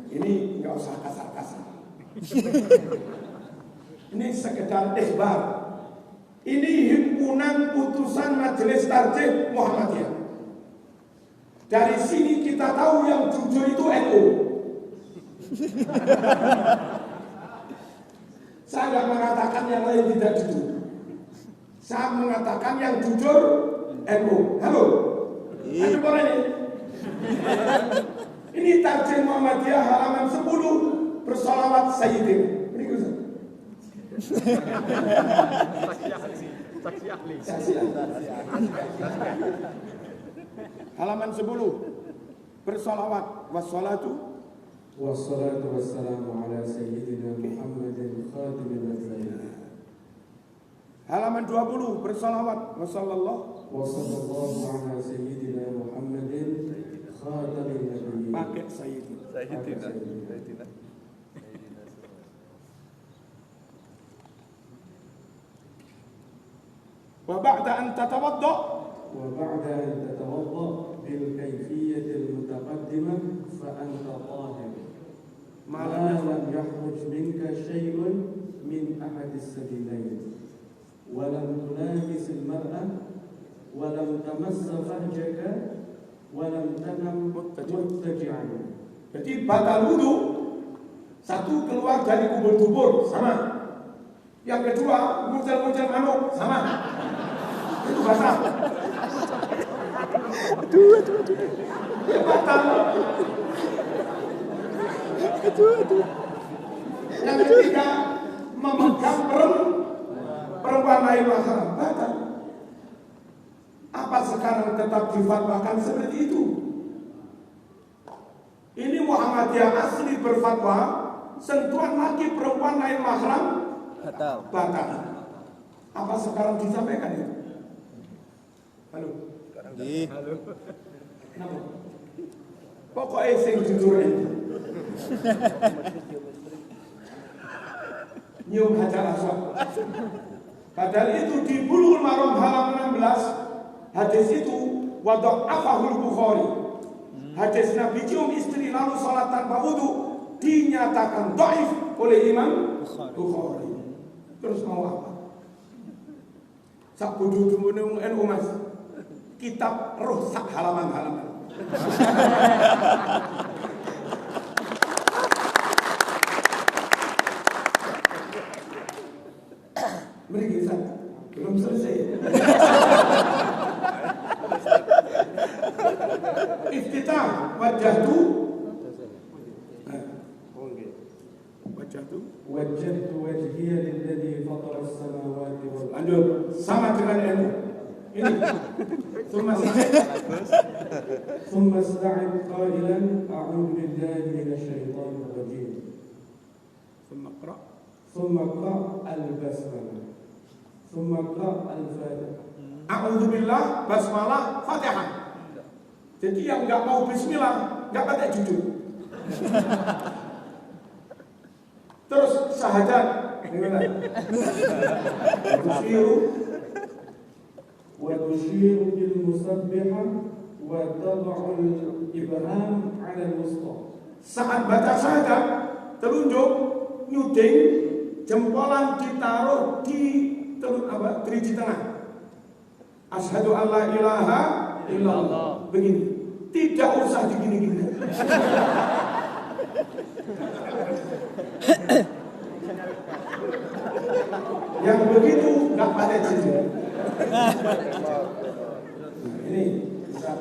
ini nggak usah kasar-kasar. Ini sekedar ikhbar. Ini himpunan putusan Majelis Tarjih Muhammadiyah. Dari sini kita tahu yang jujur itu NU. Saya nggak mengatakan yang lain tidak jujur. Saya mengatakan yang jujur NU. Halo? Ada boleh ini? Ini Tarjih Muhammadiyah halaman 10 bersolawat Sayyidina. Ini Gus. Saksi ahli. Halaman 10 bersolawat wassalatu wassalamu ala sayyidina Muhammadin khatimin nabiyyin. Halaman 20 bersolawat wassallallahu ala sayyidina Muhammadin khatimin nabiyyin. Pakai sayyidina. Wa ba'da an tatawadda بالكيفية المتقدمة فأنت طاهر ما لم يخرج منك شيء من أحد السبيلين ولم تلامس المرأة ولم تمس فرجك ولم تنم مضطجعا. Jadi batal wudu, satu keluar dari kubur dubur sama. Yang kedua muncul manuk sama. Itu batal. Aduh. Ya, batal. Aduh. Yang ketiga memegang perempuan lain mahram batal. Apa sekarang tetap difatwakan seperti itu? Ini Muhammadiyah asli berfatwa sentuhan laki perempuan lain mahram batal. Apa sekarang disampaikan itu? Halo. Halo. Kenapa? Pokoknya sing jujur itu. Nyium hajar aswad. Padahal itu di Bulughul Maram halaman 16, hadis itu wada'afahul Bukhari. Hadis Nabi cium istri lalu sholat tanpa wudu dinyatakan dhaif oleh Imam Bukhari. Terus mau apa? Sak bodoh dumbune wong NU Mas. Kitab rusak halaman-halaman. Mari kita belum selesai. Iftitah wajahtu وجهت وجهي للذي فطر السماوات والأرض. Lanjut sama dengan ilmu ini. ثم استعذ قائلا أعوذ بالله من الشيطان الرجيم. ثم اقرأ البسملة. ثم اقرأ الفاتحة. A'udzu billah, basmalah, Fatihah. Jadi yang enggak mau bismillah, enggak pakai jujur. Terus syahadat. وتشير بالمسبحة وتضع الإبهام على الوسطى. Saat baca syahadat, telunjuk nyuding, jempolan ditaruh di driji tengah. Asyhadu an la ilaha illallah. Begini. Tidak usah digini-gini. Yang begitu enggak pakai jujur. Ini bisa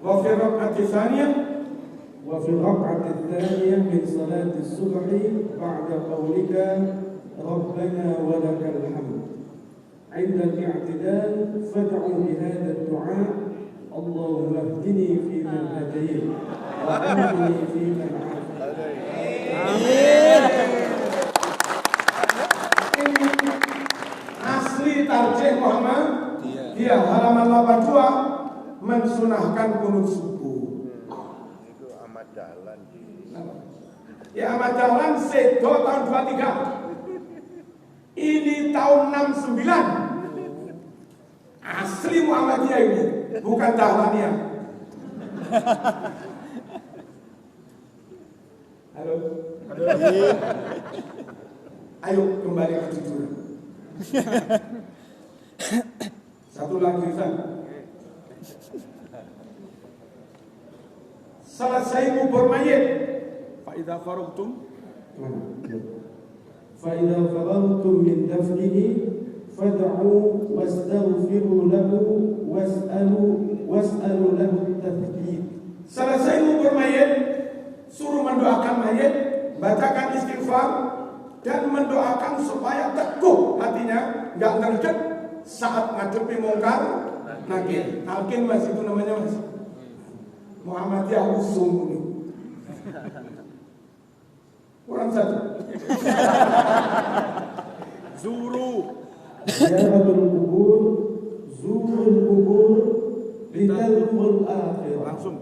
وفي الركعة الثانية وفي الركعة الثانية من صلاة الصبح بعد قولك ربنا ولك الحمد عند الاعتدال فادعوا بهذا الدعاء اللهم اهدني فيمن هديت وعافني فيمن asli tarjih Muhammad dia halaman 82 mensunahkan kunut subuh. Itu Ahmad Dahlan Ya Ahmad Dahlan sedo tahun 23. Ini tahun 69. Asli Muhammadiyah ini, bukan Dahlaniyah. Halo. Ayo kembali ke kejujuran. Satu lagi Ustaz. Selesai kubur mayit. Fa'idha farugtum. فإذا فرغتم من دفنه فادعوا واستغفروا له واسألوا له التثبيت. Selesai kubur mayit, suruh mendoakan mayit, bacakan istighfar dan mendoakan supaya teguh hatinya, enggak ngerdek saat ngadepi mungkar nakir. Talqin Mas, itu namanya Mas. Muhammadiyah usung ini. Kurang satu. Ziyaratul kubur, zurul kubur, litadkhul akhirah. Langsung.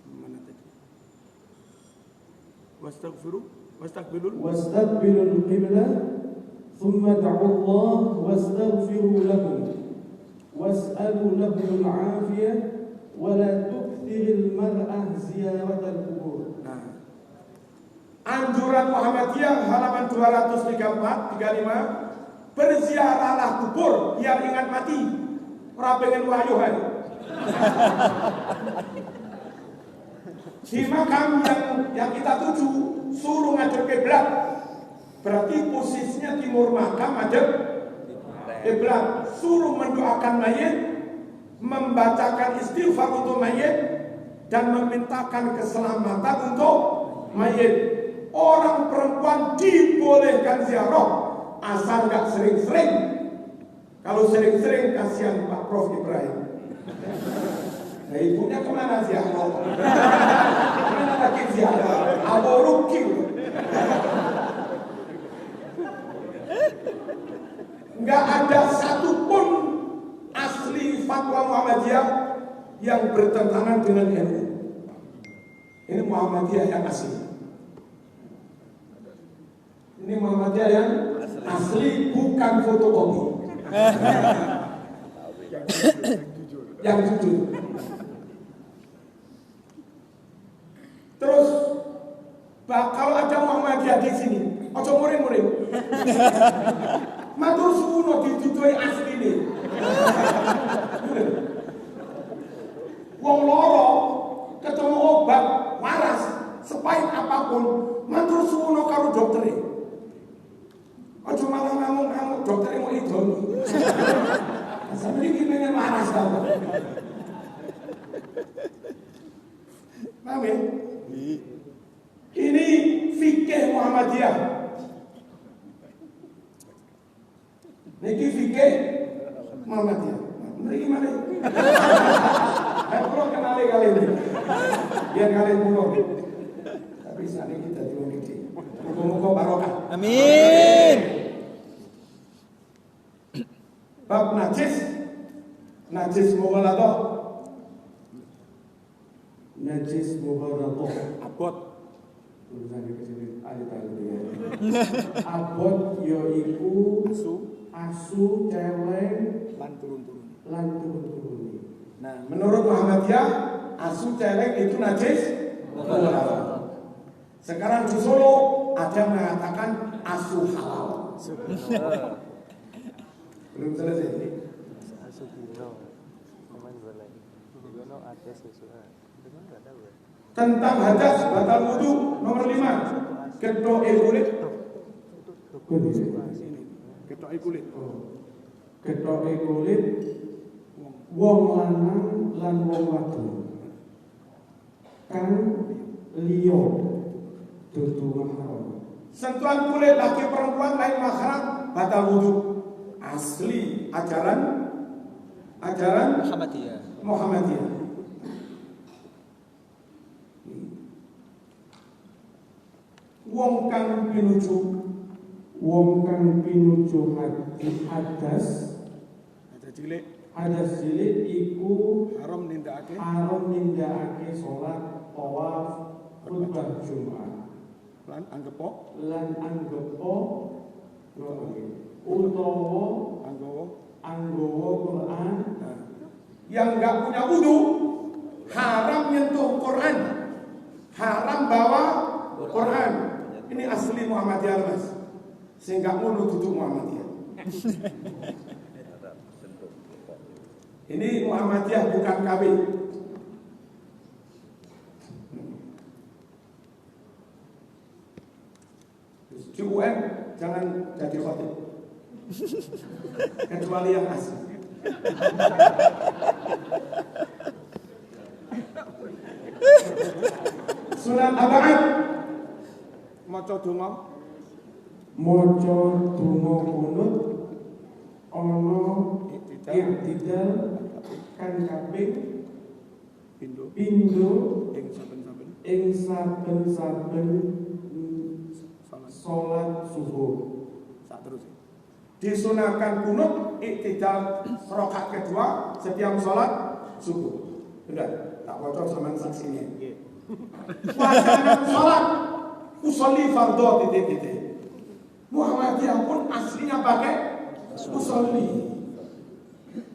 Mana tadi? Wastaqbilul qiblah, thumma da'u Allah wastaghfiru lahum. Was'alu lahum al-'afiyah wa la tukthiril mar'ah ziyaratal kubur. Anjuran Muhammadiyah halaman 234-35, berziarahlah kubur biar ingat mati. Ora pengen wayuhan. Di makam yang kita tuju suruh ngadep kiblat. Berarti posisinya timur makam ngadep kiblat. Suruh mendoakan mayit, membacakan istighfar untuk mayit, dan memintakan keselamatan untuk mayit. Orang perempuan dibolehkan ziarah asal nggak sering-sering. Kalau sering-sering kasihan Pak Prof Ibrahim. Nah, ibunya kemana ziarah? Kemana lagi ziarah? Abu Ruki. Nggak ada satupun asli fatwa Muhammadiyah yang bertentangan dengan NU. Ini Muhammadiyah yang asli. Ini Muhammadiyah yang asli, bukan fotokopi. Yang jujur. Terus, kalau ada Muhammadiyah di sini, ojo muring-muring. Matur suwun ditutui asli nih. Wong loro ketemu obat waras sepahit apapun, matur suwun karo doktere. Ojo malah ngamuk-ngamuk doktere mau idoni. Sampe iki pengen waras ta. Paham ya? Ini fikih Muhammadiyah. Niki fikih Muhammadiyah. Niki mana? Ayo kalau kenali kali ini, biar kalian pulang. Tapi saat ini kita di rumah ini. Muka-muka barokah. Amin. Bab najis mughaladzah. Najis mughaladzah. Abot. Tulisan di sini ada tadi. Abot yaiku asu celeng Lan turun-turun. lan turun-turun. Nah, Menurut Muhammadiyah, asu celeng itu najis mughaladzah. Sekarang di Solo ada mengatakan asu halal. Belum selesai. Tentang hadas batal wudu nomor 5. Kedok kulit. ketoke kulit. Ketoke kulit wong lanang lan wong wadon kang liya dudu mahram. Sentuhan kulit laki perempuan lain mahram batal wudu. Asli ajaran Muhammadiyah. Wong kang pinuju hadas Ada cilik cilik iku haram nindakake salat tawaf khutbah Jumat lan anggepo lan anggepa utawa anggawa Quran. yang nggak punya wudu haram nyentuh Quran, haram bawa Quran. Ini asli Muhammadiyah mas, sehingga ngono duduk Muhammadiyah. Ini Muhammadiyah bukan KB. Di UN jangan jadi khotib, kecuali yang asli. Sunan Aba'ad maca donga kunut ana iktidal kan kaping pindho ing saben-saben salat subuh. Disunahkan kunut iktidal rakaat kedua setiap salat subuh. Sudah, tak bocor sama saksinya. Wacana salat usolli fardhu titik-titik. Muhammadiyah pun aslinya pakai usolli.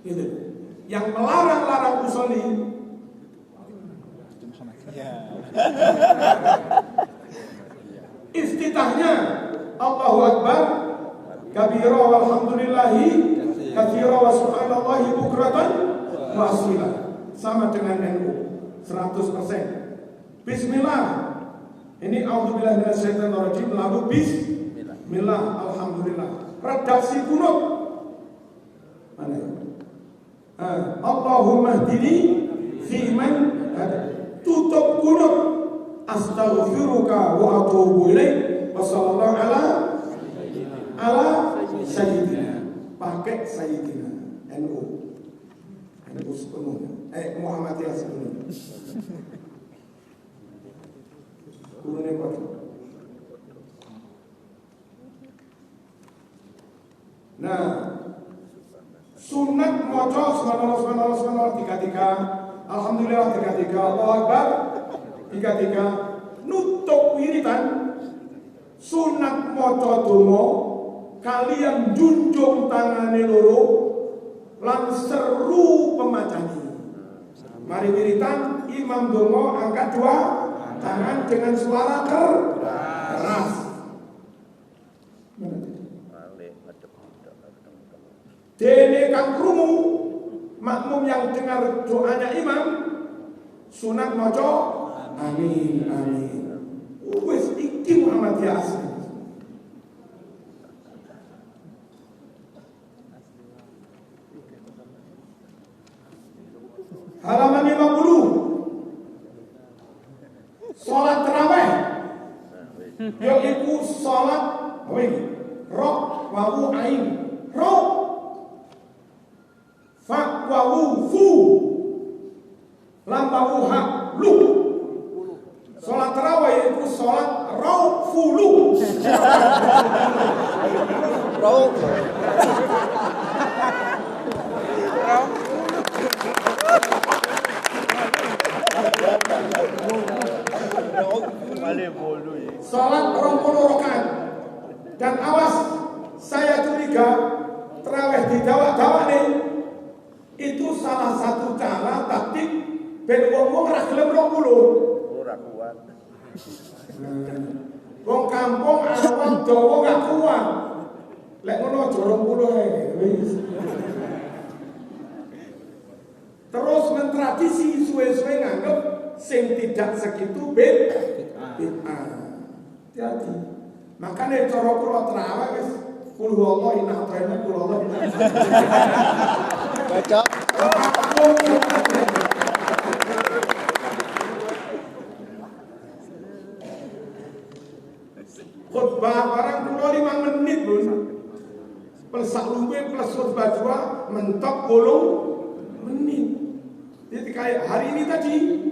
Gitu. Yang melarang-larang usolli iftitahnya Allahu Akbar kabira walhamdulillahi katsira wa subhanallahi bukratan wa asila. sama dengan NU 100%. Bismillah. Ini auzubillahi minasyaitonirrajim, lalu bismillah, alhamdulillah. Redaksi kunut. Mana ya? Allahumma hdini fi man hada. Tutup kunut. Astaghfiruka wa atubu ilaik. Wa sallallahu ala sayyidina. Pakai sayyidina. NU sepenuhnya. Muhammadiyah sepenuhnya. Kurunnya apa? Nah, sunat moco subhanallah 33, alhamdulillah 33, Allahu Akbar 33, nutup wiritan. Sunat moco donga kalian junjung tangane loro lan seru pemacani. Mari wiritan imam donga angkat dua tangan dengan suara keras. Dene kang krungu makmum yang dengar doanya imam sunat maca amin amin. Wis iki Muhammadiyah asli. Halaman 50. Salat tarawih yaitu salat rok wawu ain rok fa wawu fu lam wawu ha lu. Salat tarawih yaitu salat rok fulu rok salat 20 rakaat. Dan awas, saya curiga tarawih di Jawa nih itu salah satu cara taktik ben wong ora gelem 20. Ora kuat. Wong kampung awam Jawa gak kuat. Lek ngono aja 20 ae wis. Terus mentradisi suwe-suwe nganggep sing tidak segitu bid'ah. Hati-hati. Makanya cara kula tarawih wis qul huwallahu ahad qul huwallahu ahad. Baca. Khutbah barang kula 5 menit, Bun. Plus sak lumbe plus khutbah 2 mentok 10 menit. Jadi kayak hari ini tadi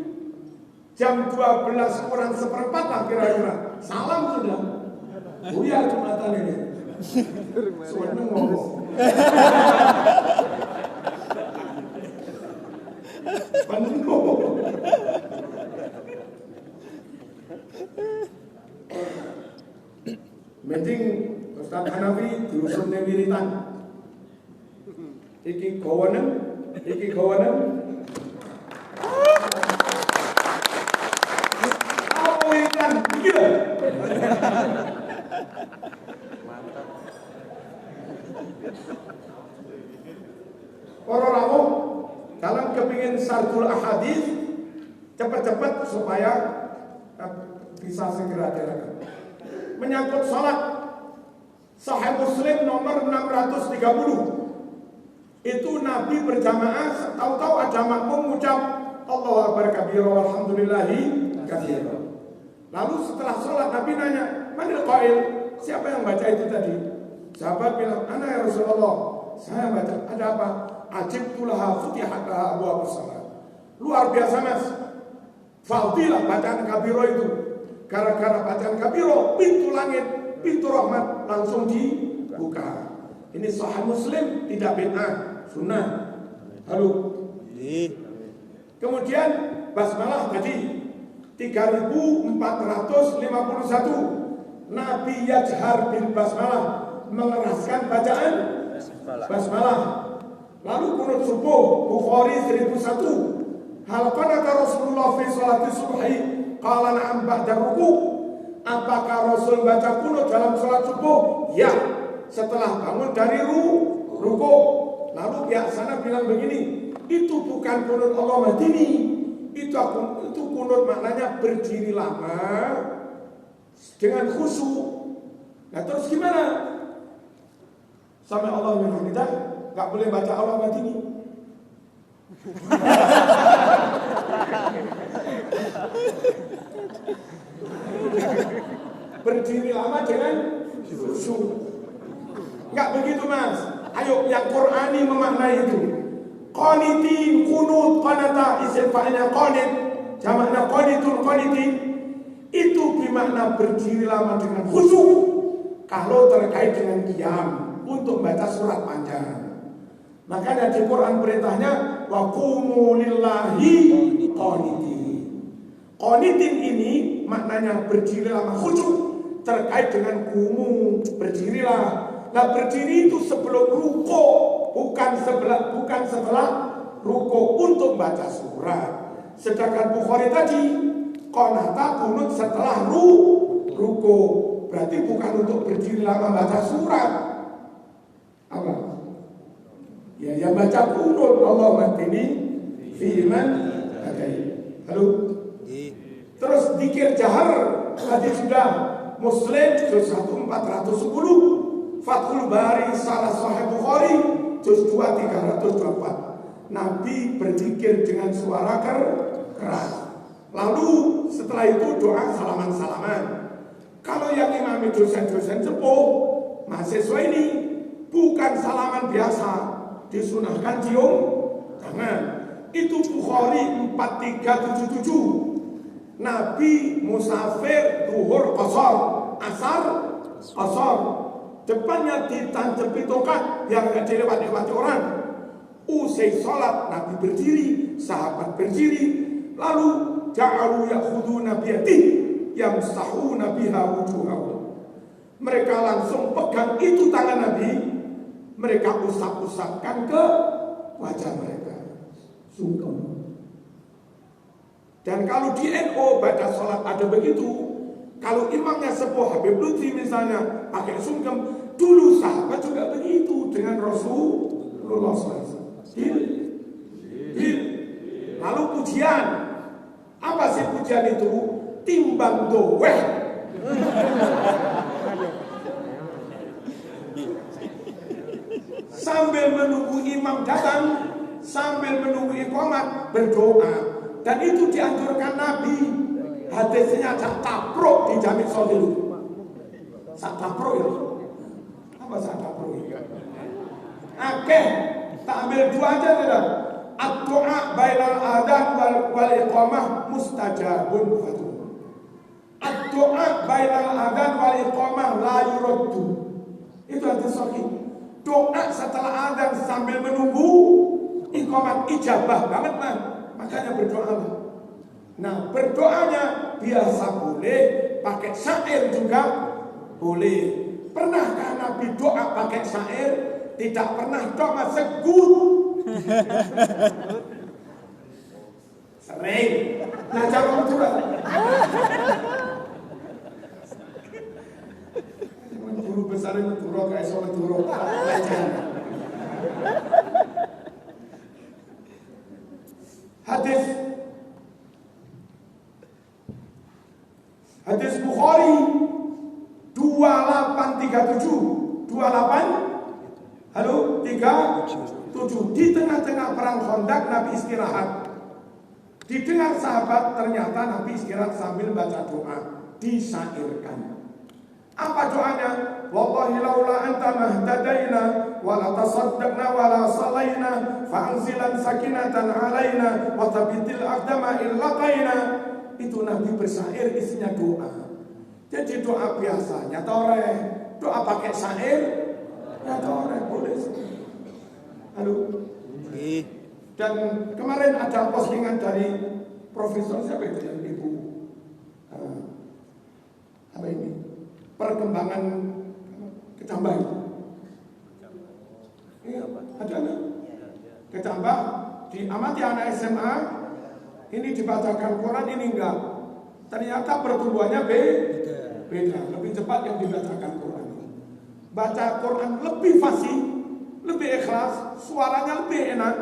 jam 12 kurang seperempat lah kira-kira. Salam sudah. Buyar Jumatan ini. Seneng ngomong. Penuh. Mending Ustaz Hanafi diusul wiritan. Iki kawanan. Apa wiritan? Gila. Para rawuh dalam kepingin sardul ahadits cepat-cepat supaya bisa segera dilakukan. Menyangkut salat Sahih Muslim nomor 630. Itu Nabi berjamaah, tahu-tahu ada makmum mengucap Allahu Akbar kabira walhamdulillahi katsira. Lalu setelah salat Nabi nanya, "Manil qail?" Siapa yang baca itu tadi? Sahabat bilang, "Ana ya Rasulullah." Saya baca. Ada apa? Ajibtulaha futihat laha abwaabus salat. Luar biasa, Mas. Fadilah bacaan kabiro itu. Gara-gara bacaan kabiro, pintu langit, pintu rahmat langsung dibuka. Ini Sahih Muslim, tidak bid'ah, sunnah. Halo. Kemudian basmalah tadi 3451. Nabi yajhar bil basmalah, mengeraskan bacaan basmalah. Lalu kunut subuh Bukhari 1001. Hal qanata Rasulullah fi sholati subhi qala na'am ba'da ruku'. Apakah Rasul baca kunut dalam sholat subuh? Ya, setelah bangun dari ruku'. Lalu pihak sana bilang begini, itu bukan kunut Allah Madini. Itu kunut maknanya berdiri lama dengan khusyuk. Nah terus gimana? Sampai Allah kita nggak boleh baca Allah Madini. Berdiri lama dengan khusyuk. Nggak begitu mas. Ayo yang Qur'ani memaknai itu. Qanitin, kunut, qanata, isim fa'ilnya qanit, jamaknya qanitun, qanitin. Itu bermakna berdiri lama dengan khusyuk. Kalau terkait dengan qiyam untuk baca surat panjang. Makanya di Quran perintahnya wa qumu lillahi qanitin. Qanitin ini maknanya berdiri lama khusyuk terkait dengan kumu, berdirilah. Nah berdiri itu sebelum ruko, bukan setelah ruko untuk baca surat. Sedangkan Bukhari tadi qanata kunut setelah ruko, berarti bukan untuk berdiri lama baca surat. Apa? Ya yang baca kunut Allah Madini firman adai. Halo. Terus zikir jahar hadis sudah Muslim juz 1410. Fathul Bari Salah Sahih Bukhari juz 2 324. Nabi berzikir dengan suara keras. Lalu setelah itu doa salaman-salaman. Kalau yang imami dosen-dosen sepuh mahasiswa ini bukan salaman biasa, disunahkan cium tangan. Itu Bukhari 4377. Nabi musafir duhur qasar, asar qasar. Depannya ditancepi tongkat yang gak dilewat-lewati orang. Usai sholat Nabi berdiri, sahabat berdiri. Lalu ja'alu yakhuduna biyadih yamsahuna biha wujuhahu. Mereka langsung pegang itu tangan Nabi. Mereka usap-usapkan ke wajah mereka. Sungkem. Dan kalau di NU baca sholat ada begitu. Kalau imamnya sepuh Habib Lutfi misalnya pakai sungkem, dulu sahabat juga begitu dengan Rasulullah SAW. Lalu pujian, apa sih pujian itu? Timbang doeh. Sambil menunggu imam datang, sambil menunggu iqamat berdoa, dan itu dianjurkan Nabi. Hadisnya sak tapruk di Jami' Shahih. Sak tapruk itu. Apa sak tapruk itu? Akeh, tak ambil dua aja tidak. Ad-du'a bainal adzan wal iqamah mustajabun fatuh. Ad-du'a bainal adzan wal iqamah la yuraddu. Itu hadis sahih. Doa setelah adzan sambil menunggu iqamat ijabah banget man. Makanya berdoa. Nah berdoanya biasa boleh, pakai syair juga boleh. Pernahkah Nabi doa pakai syair? Tidak pernah, doa segut. Sering. Nah jangan juga. Guru besar itu turun kayak soal turun. Hadis Bukhari 2837 halo 37 di tengah-tengah perang Khandaq Nabi istirahat. Didengar sahabat ternyata Nabi istirahat sambil baca doa, disairkan. Apa doanya? Wallahi laula anta mahtadaina wala tasaddaqna wala salaina fa anzilan sakinatan alaina wa thabitil aqdama illaqaina. Itu Nabi bersyair isinya doa. Jadi doa biasanya toreh, doa pakai syair ya toreh boleh. Halo. Dan kemarin ada postingan dari Profesor siapa itu yang Ibu apa ini? Perkembangan Kecambah. Iya, ada nggak? Kecambah diamati anak SMA. Ini dibacakan Quran, ini enggak. Ternyata pertumbuhannya beda. Lebih cepat yang dibacakan Quran. Baca Quran lebih fasih, lebih ikhlas, suaranya lebih enak.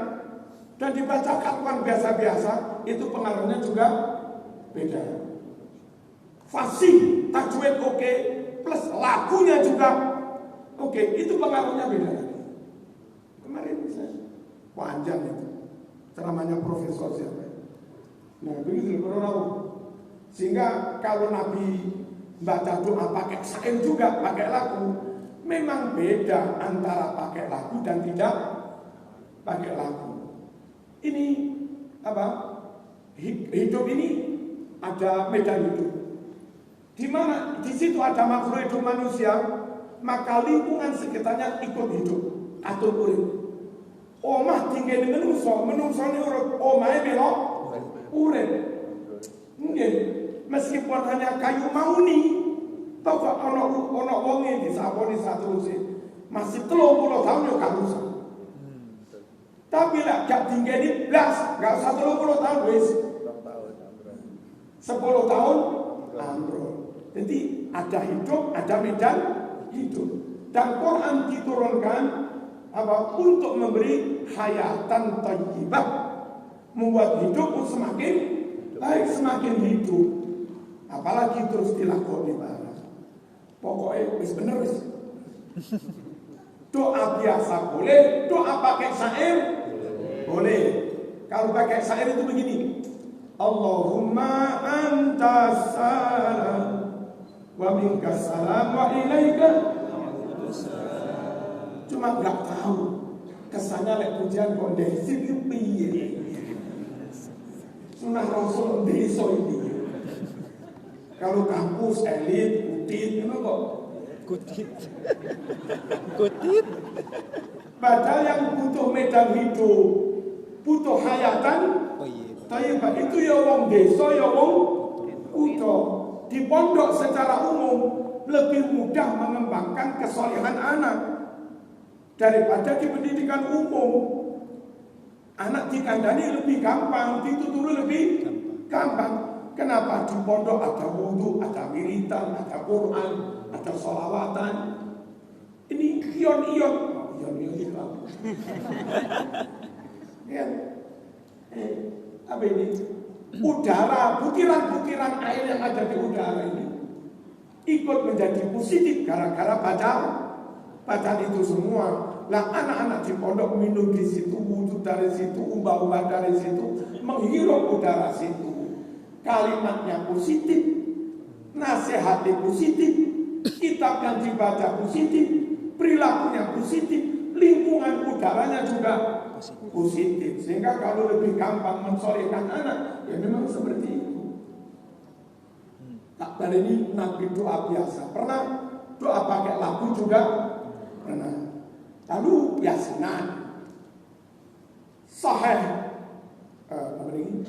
Dan dibaca Quran biasa-biasa, itu pengaruhnya juga beda. Fasih, tajwid oke, plus lagunya juga oke, itu pengaruhnya beda lagi. Kemarin misalnya panjang itu ceramahnya Profesor siapa? Nah begitu kalau sehingga kalau Nabi baca doa pakai syair juga pakai lagu, memang beda antara pakai lagu dan tidak pakai lagu. Ini apa? Hidup ini ada medan hidup. Di mana di situ ada makhluk hidup manusia, maka lingkungan sekitarnya ikut hidup atau urip. Omah tinggal dengan menungso ini urip, omahnya belok urip. Nggih, meskipun hanya kayu mauni, tau gak ono wonge disaponi saterusé. Masih 30 tahun yo gak rusak. Tapi lah gak tinggali blas, gak usah 30 tahun wis. 10 tahun ambrol. Jadi ada hidup, ada medan hidup. Dan Quran diturunkan apa? Untuk memberi hayatan thayyibah, membuat hidup semakin baik, semakin hidup. Apalagi terus dilakoni bareng. Pokoknya wis bener wis. Doa biasa boleh, doa pakai syair boleh. Kalau pakai syair itu begini. Allahumma antas salam wa minkas salam wa ilaika. Cuma nggak tahu kesannya lek pujian kok desik piye. Sunah Rasul desa ini. Kalau kampus elit, kutit, itu kok kutit. Padahal yang butuh medan hidup, butuh hayatan, thayyibah itu ya wong desa, ya wong kutha. Di pondok secara umum lebih mudah mengembangkan kesolehan anak daripada di pendidikan umum. Anak dikandani lebih gampang, dituturi lebih gampang. Kenapa? Di pondok ada wudu, ada wiritan, ada Quran, ada sholawatan. Ini ion-ion itu apa? Ya. Apa ini? Udara, butiran-butiran air yang ada di udara ini ikut menjadi positif gara-gara bacaan itu semua. Lah anak-anak di pondok minum di situ, wudu dari situ, umbah-umbah dari situ, menghirup udara situ. Kalimatnya positif, nasihatnya positif, kitab yang dibaca positif, perilakunya positif, lingkungan udaranya juga positif. Sehingga kalau lebih gampang mensolehkan anak, ya memang seperti itu. Tak kali ini Nabi doa biasa, pernah doa pakai lagu juga pernah. Lalu Yasinan, Sahih, apa ini?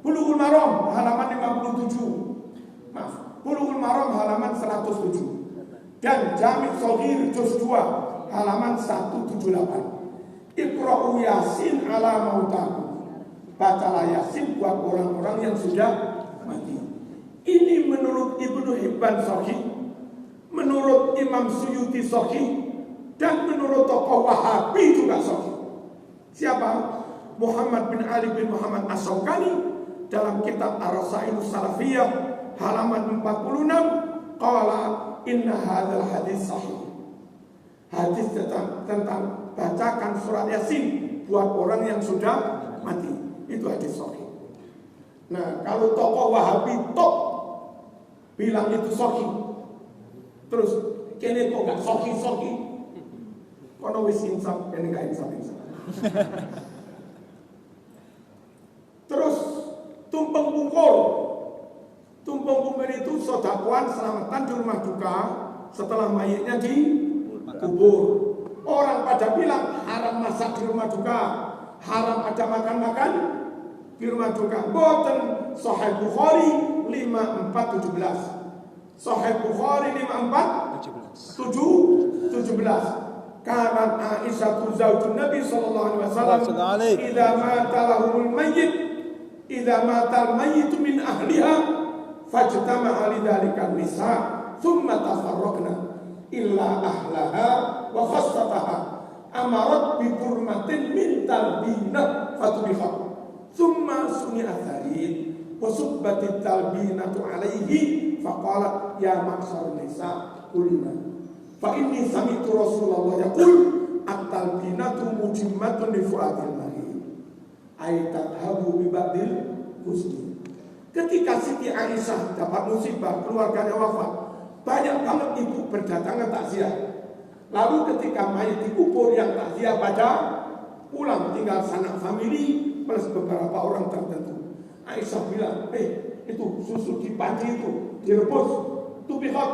Bulughul Maram halaman 57. Maaf, Bulughul Maram halaman 107. Dan Jami' Shaghir juz 2 halaman 178. Iqra'u Yasin ala mautakum. Bacalah Yasin buat orang-orang yang sudah mati. Ini menurut Ibnu Hibban sahih, menurut Imam Suyuti sahih, dan menurut tokoh Wahabi juga sahih. Siapa? Muhammad bin Ali bin Muhammad As-Sawqani dalam kitab Ar-Rasailus Salafiyah halaman 46 qala inna hadzal hadis sahih. Hadis tentang bacakan surat Yasin buat orang yang sudah mati, itu hadis sahih. Nah, kalau tokoh Wahabi top bilang itu sahih, terus kene kok gak sahih-sahih, kono wis insaf, kene gak insaf. Terus tumpeng pungkur itu sodakuan selamatan di rumah duka setelah mayitnya dikubur. Orang pada bilang haram masak di rumah duka, haram ada makan-makan di rumah duka. Boten. Sahih Bukhari 5417. Sahih Bukhari 5417. Kanat Aisyah zaujun Nabi sallallahu alaihi wasallam idza mata lahumul mayyit, idza mata al-mayyit min ahliha fajtama'a lidzalika an-nisa thumma tafarraqna illa ahlaha wa khassataha amarat bi turmatin min talbina fatubikha thumma suni'a tharid wa subbatit talbinatu alaihi faqala ya ma'syar nisa qulna fa inni sami'tu Rasulullah yaqul at-talbinatu mujimmatun li fu'atil marid ay tadhabu bi ba'dil husni. Ketika Siti Aisyah dapat musibah keluarganya wafat, banyak banget ibu berdatangan takziah. Lalu ketika mayat dikubur yang takziah pada pulang, tinggal sanak famili plus beberapa orang tertentu. Aisyah bilang, itu susu di panci itu direbus, tubihot,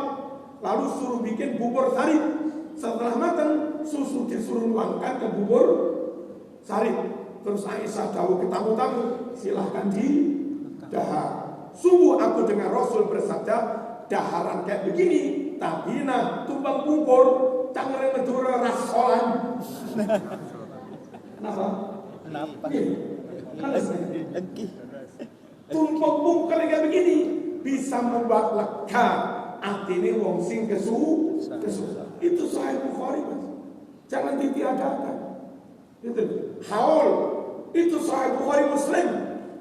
lalu suruh bikin bubur sari. Setelah matang, susu disuruh nuangkan ke bubur sari. Terus Aisyah jauh ke tamu-tamu, silahkan di dahar. Sungguh aku dengar Rasul bersabda, daharan kayak begini, tabina tumbang bungkur, cangre medura rasolan. Kenapa? Tumbang bungkur kayak begini bisa membuat lega atine wong sing kesu. Itu Sahih Bukhari, Mas. Jangan ditiadakan. Itu haul. Itu Sahih Bukhari Muslim.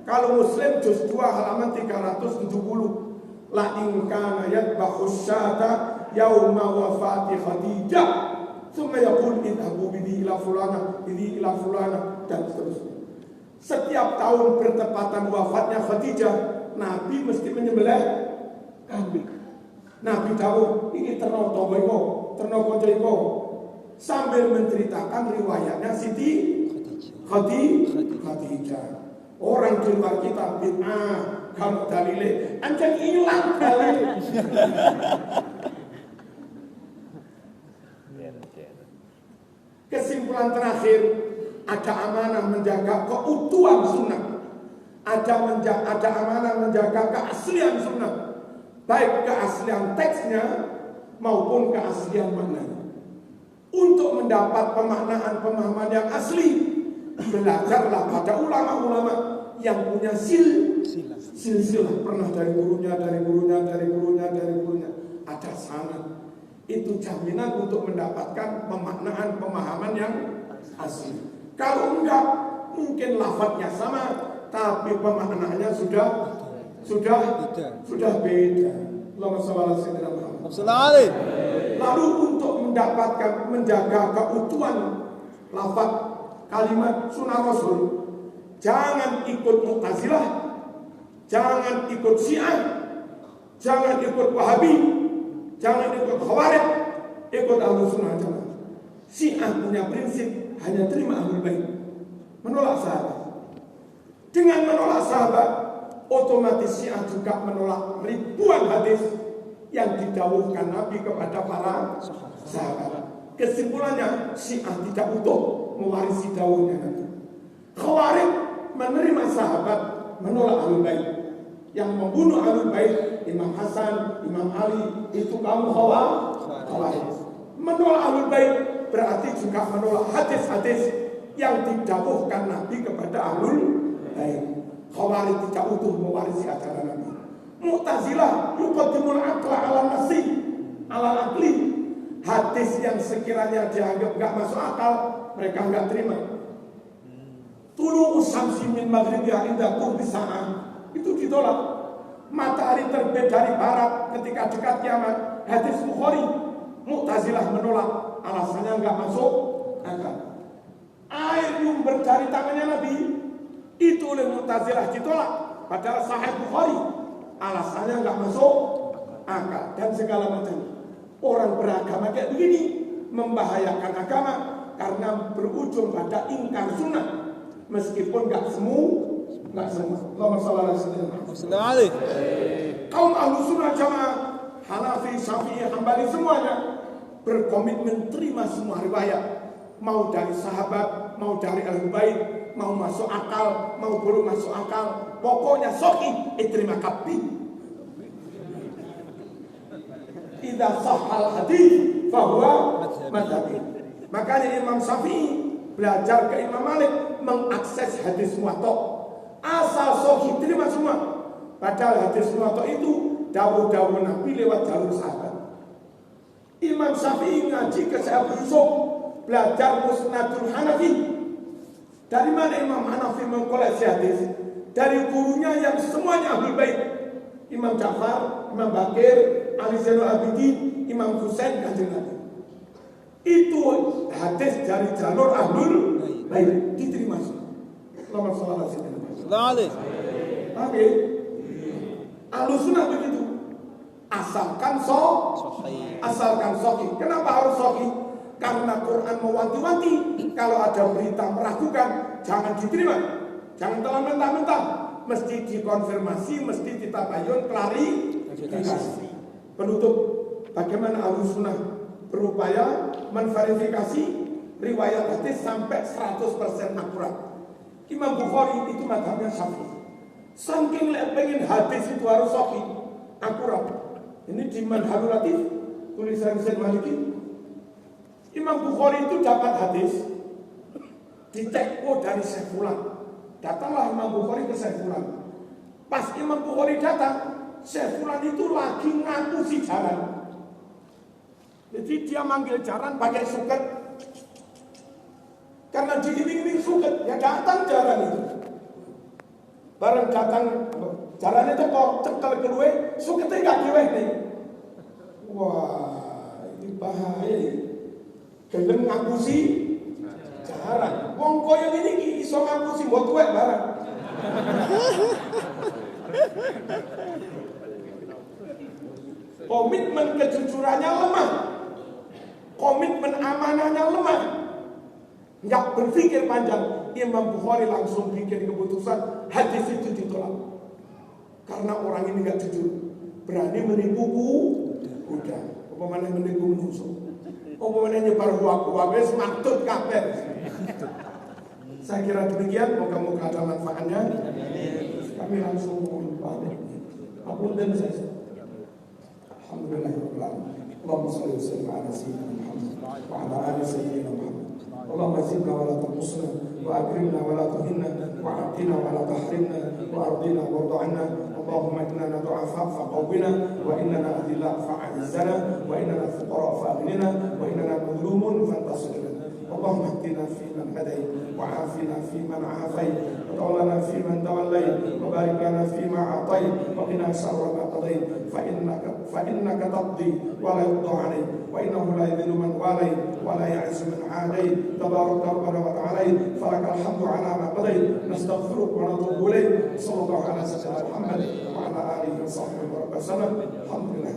Kalau Muslim juz 2 halaman 370. La in kana yadbahu syata yauma wafati Khadijah. Tsumma yaqul idhabu bihi ila fulana, bihi ila fulana, dan seterusnya. Setiap tahun bertepatan wafatnya Khadijah, Nabi mesti menyembelih kambing. Nabi dawuh, ini terno tomboiko, terno koncoiko, sambil menceritakan riwayatnya Siti Khadijah. Orang di luar kita bid'ah, kalau dalile anjing hilang dalile. Kesimpulan terakhir, ada amanah menjaga keutuhan sunnah, ada amanah menjaga keaslian sunnah, baik keaslian teksnya maupun keaslian maknanya. Untuk mendapat pemahaman yang asli, belajarlah pada ulama-ulama yang punya silsilah, pernah dari gurunya, ada sanad. Itu jaminan untuk mendapatkan pemahaman yang asli. Kalau enggak, mungkin lafadznya sama, tapi pemaknaannya sudah beda. Allahumma shalli ala sayyidina Muhammad. Lalu untuk menjaga keutuhan lafadz kalimat sunnah Rasul, jangan ikut Mu'tazilah, jangan ikut Syiah, jangan ikut Wahabi, jangan ikut Khawarij, ikut Ahlus Sunnah Jamaah. Syiah punya prinsip hanya terima Ahlul Bait, menolak sahabat. Dengan menolak sahabat, otomatis Syiah juga menolak ribuan hadis yang didawuhkan Nabi kepada para sahabat. Kesimpulannya, Syiah tidak utuh mewarisi dawuhnya Nabi. Khawarij menerima sahabat, menolak Ahlul Bait. Yang membunuh Ahlul Bait, Imam Hasan, Imam Ali, itu kaum Khawarij. Menolak Ahlul Bait berarti juga menolak hadis-hadis yang didawuhkan Nabi kepada Ahlul Bait. Khawarij tidak utuh mewarisi ajaran Nabi. Mu'tazilah yuqaddimul aqla 'ala nasi, 'ala aqli. Hadis yang sekiranya dianggap enggak masuk akal, mereka enggak terima. Tulu usamsi min maghribiha inda qurbi sa'ah, itu ditolak. Matahari terbit dari barat ketika dekat kiamat, hadis Bukhari. Mu'tazilah menolak, alasannya enggak masuk akal. Air nyumber dari tangannya Nabi, itu oleh Mu'tazilah ditolak, padahal Sahih Bukhari. Alasannya enggak masuk akal dan segala macam. Orang beragama kayak begini membahayakan agama karena berujung pada ingkar sunnah, meskipun enggak semua. Allahumma shalli ala sayyidina. Kaum Ahlus Sunnah Jamaah, Hanafi, Syafi'i, Hambali semuanya berkomitmen terima semua riwayat, mau dari sahabat, mau dari Ahlul Bait, mau masuk akal, mau belum masuk akal, pokoknya sahih terima kapi. Idza sahhal hadis fahuwa madzhabi. Makanya Imam Syafi'i belajar ke Imam Malik mengakses hadis muwatta. Asal sahih terima semua. Padahal hadis muwatta itu dawuh-dawuh Nabi lewat jalur sahabat. Imam Syafi'i ngaji ke Syekh Yusuf, belajar Musnadul Hanafi. Dari mana Imam Hanafi mengkoleksi hadis? Dari gurunya yang semuanya ahlul bait. Imam Ja'far, Imam Bakir, Ali Zainul Abidin, Imam Husain, Kanjeng Nabi. Itu hadis dari jalur ahlul bait diterima. Selamat salat Tapi Ahlussunnah begitu. Asalkan sahih. Kenapa harus sahih? Karena Quran mewanti-wanti kalau ada berita meragukan jangan diterima. Jangan telan mentah-mentah. Mesti dikonfirmasi, mesti ditabayun, klarifikasi. Penutup, bagaimana Ahlussunnah berupaya menverifikasi riwayat hadis sampai 100% akurat. Imam Bukhari itu mazhabnya Syafi'i. Saking pengen hadis itu harus sahih, akurat. Ini di Manhajul Latif, tulisan Syekh Maliki. Imam Bukhari itu dapat hadis dicek dari Syekh Fulan. Datanglah Imam Bukhari ke Syekh Fulan. Pas Imam Bukhari datang, Syekh Fulan itu lagi ngaku si jaran. Jadi dia manggil jaran pakai suket. Karena diiling-iling suket, ya datang jaran itu. Bareng datang jaran itu kok cekel kedua, suketnya gak diweh nih. Wah, ini bahaya. Gelem ngaku si jaran. Wong koyo ini iso ngaku si mbok tuwek barang. Komitmen kejujurannya lemah. Komitmen amanahnya lemah. Nggak berpikir panjang. Imam Bukhari langsung bikin keputusan hadis itu ditolak. Karena orang ini nggak jujur. Berani menipu kuda. Umpamanya menipu musuh. Umpamanya nyebar huak-huak. Wes maktub kabeh. Saya kira demikian. Moga-moga ada manfaatnya. Kami langsung balik. Apunten saya. Alhamdulillah. Allahumma shalli wa sallim ala sayyidina Muhammad wa ala ali sayyidina Muhammad. Allahumma zidna wa la tanqusna wa akrimna wa la tuhinna wa a'tina wa la tahrimna wa ardina wa arda'na. Allahumma inna du'afa faqawwina wa innana adilla fa'a'izzana wa innana fuqara fa'aghnina wa innana madlumun fantasir lana. اللهم اهدنا فيمن هديت وعافنا فيمن عافيت وتولنا فيمن توليت وبارك لنا فيما اعطيت وقنا شر ما قضيت فانك تقضي ولا يقضى عليك وانه لا يذل من واليت ولا يعز من عاديت تبارك ربنا وتعالى فلك الحمد على ما قضيت نستغفرك ونتوب اليك صلى الله على سيدنا محمد وعلى اله وصحبه وسلم الحمد لله.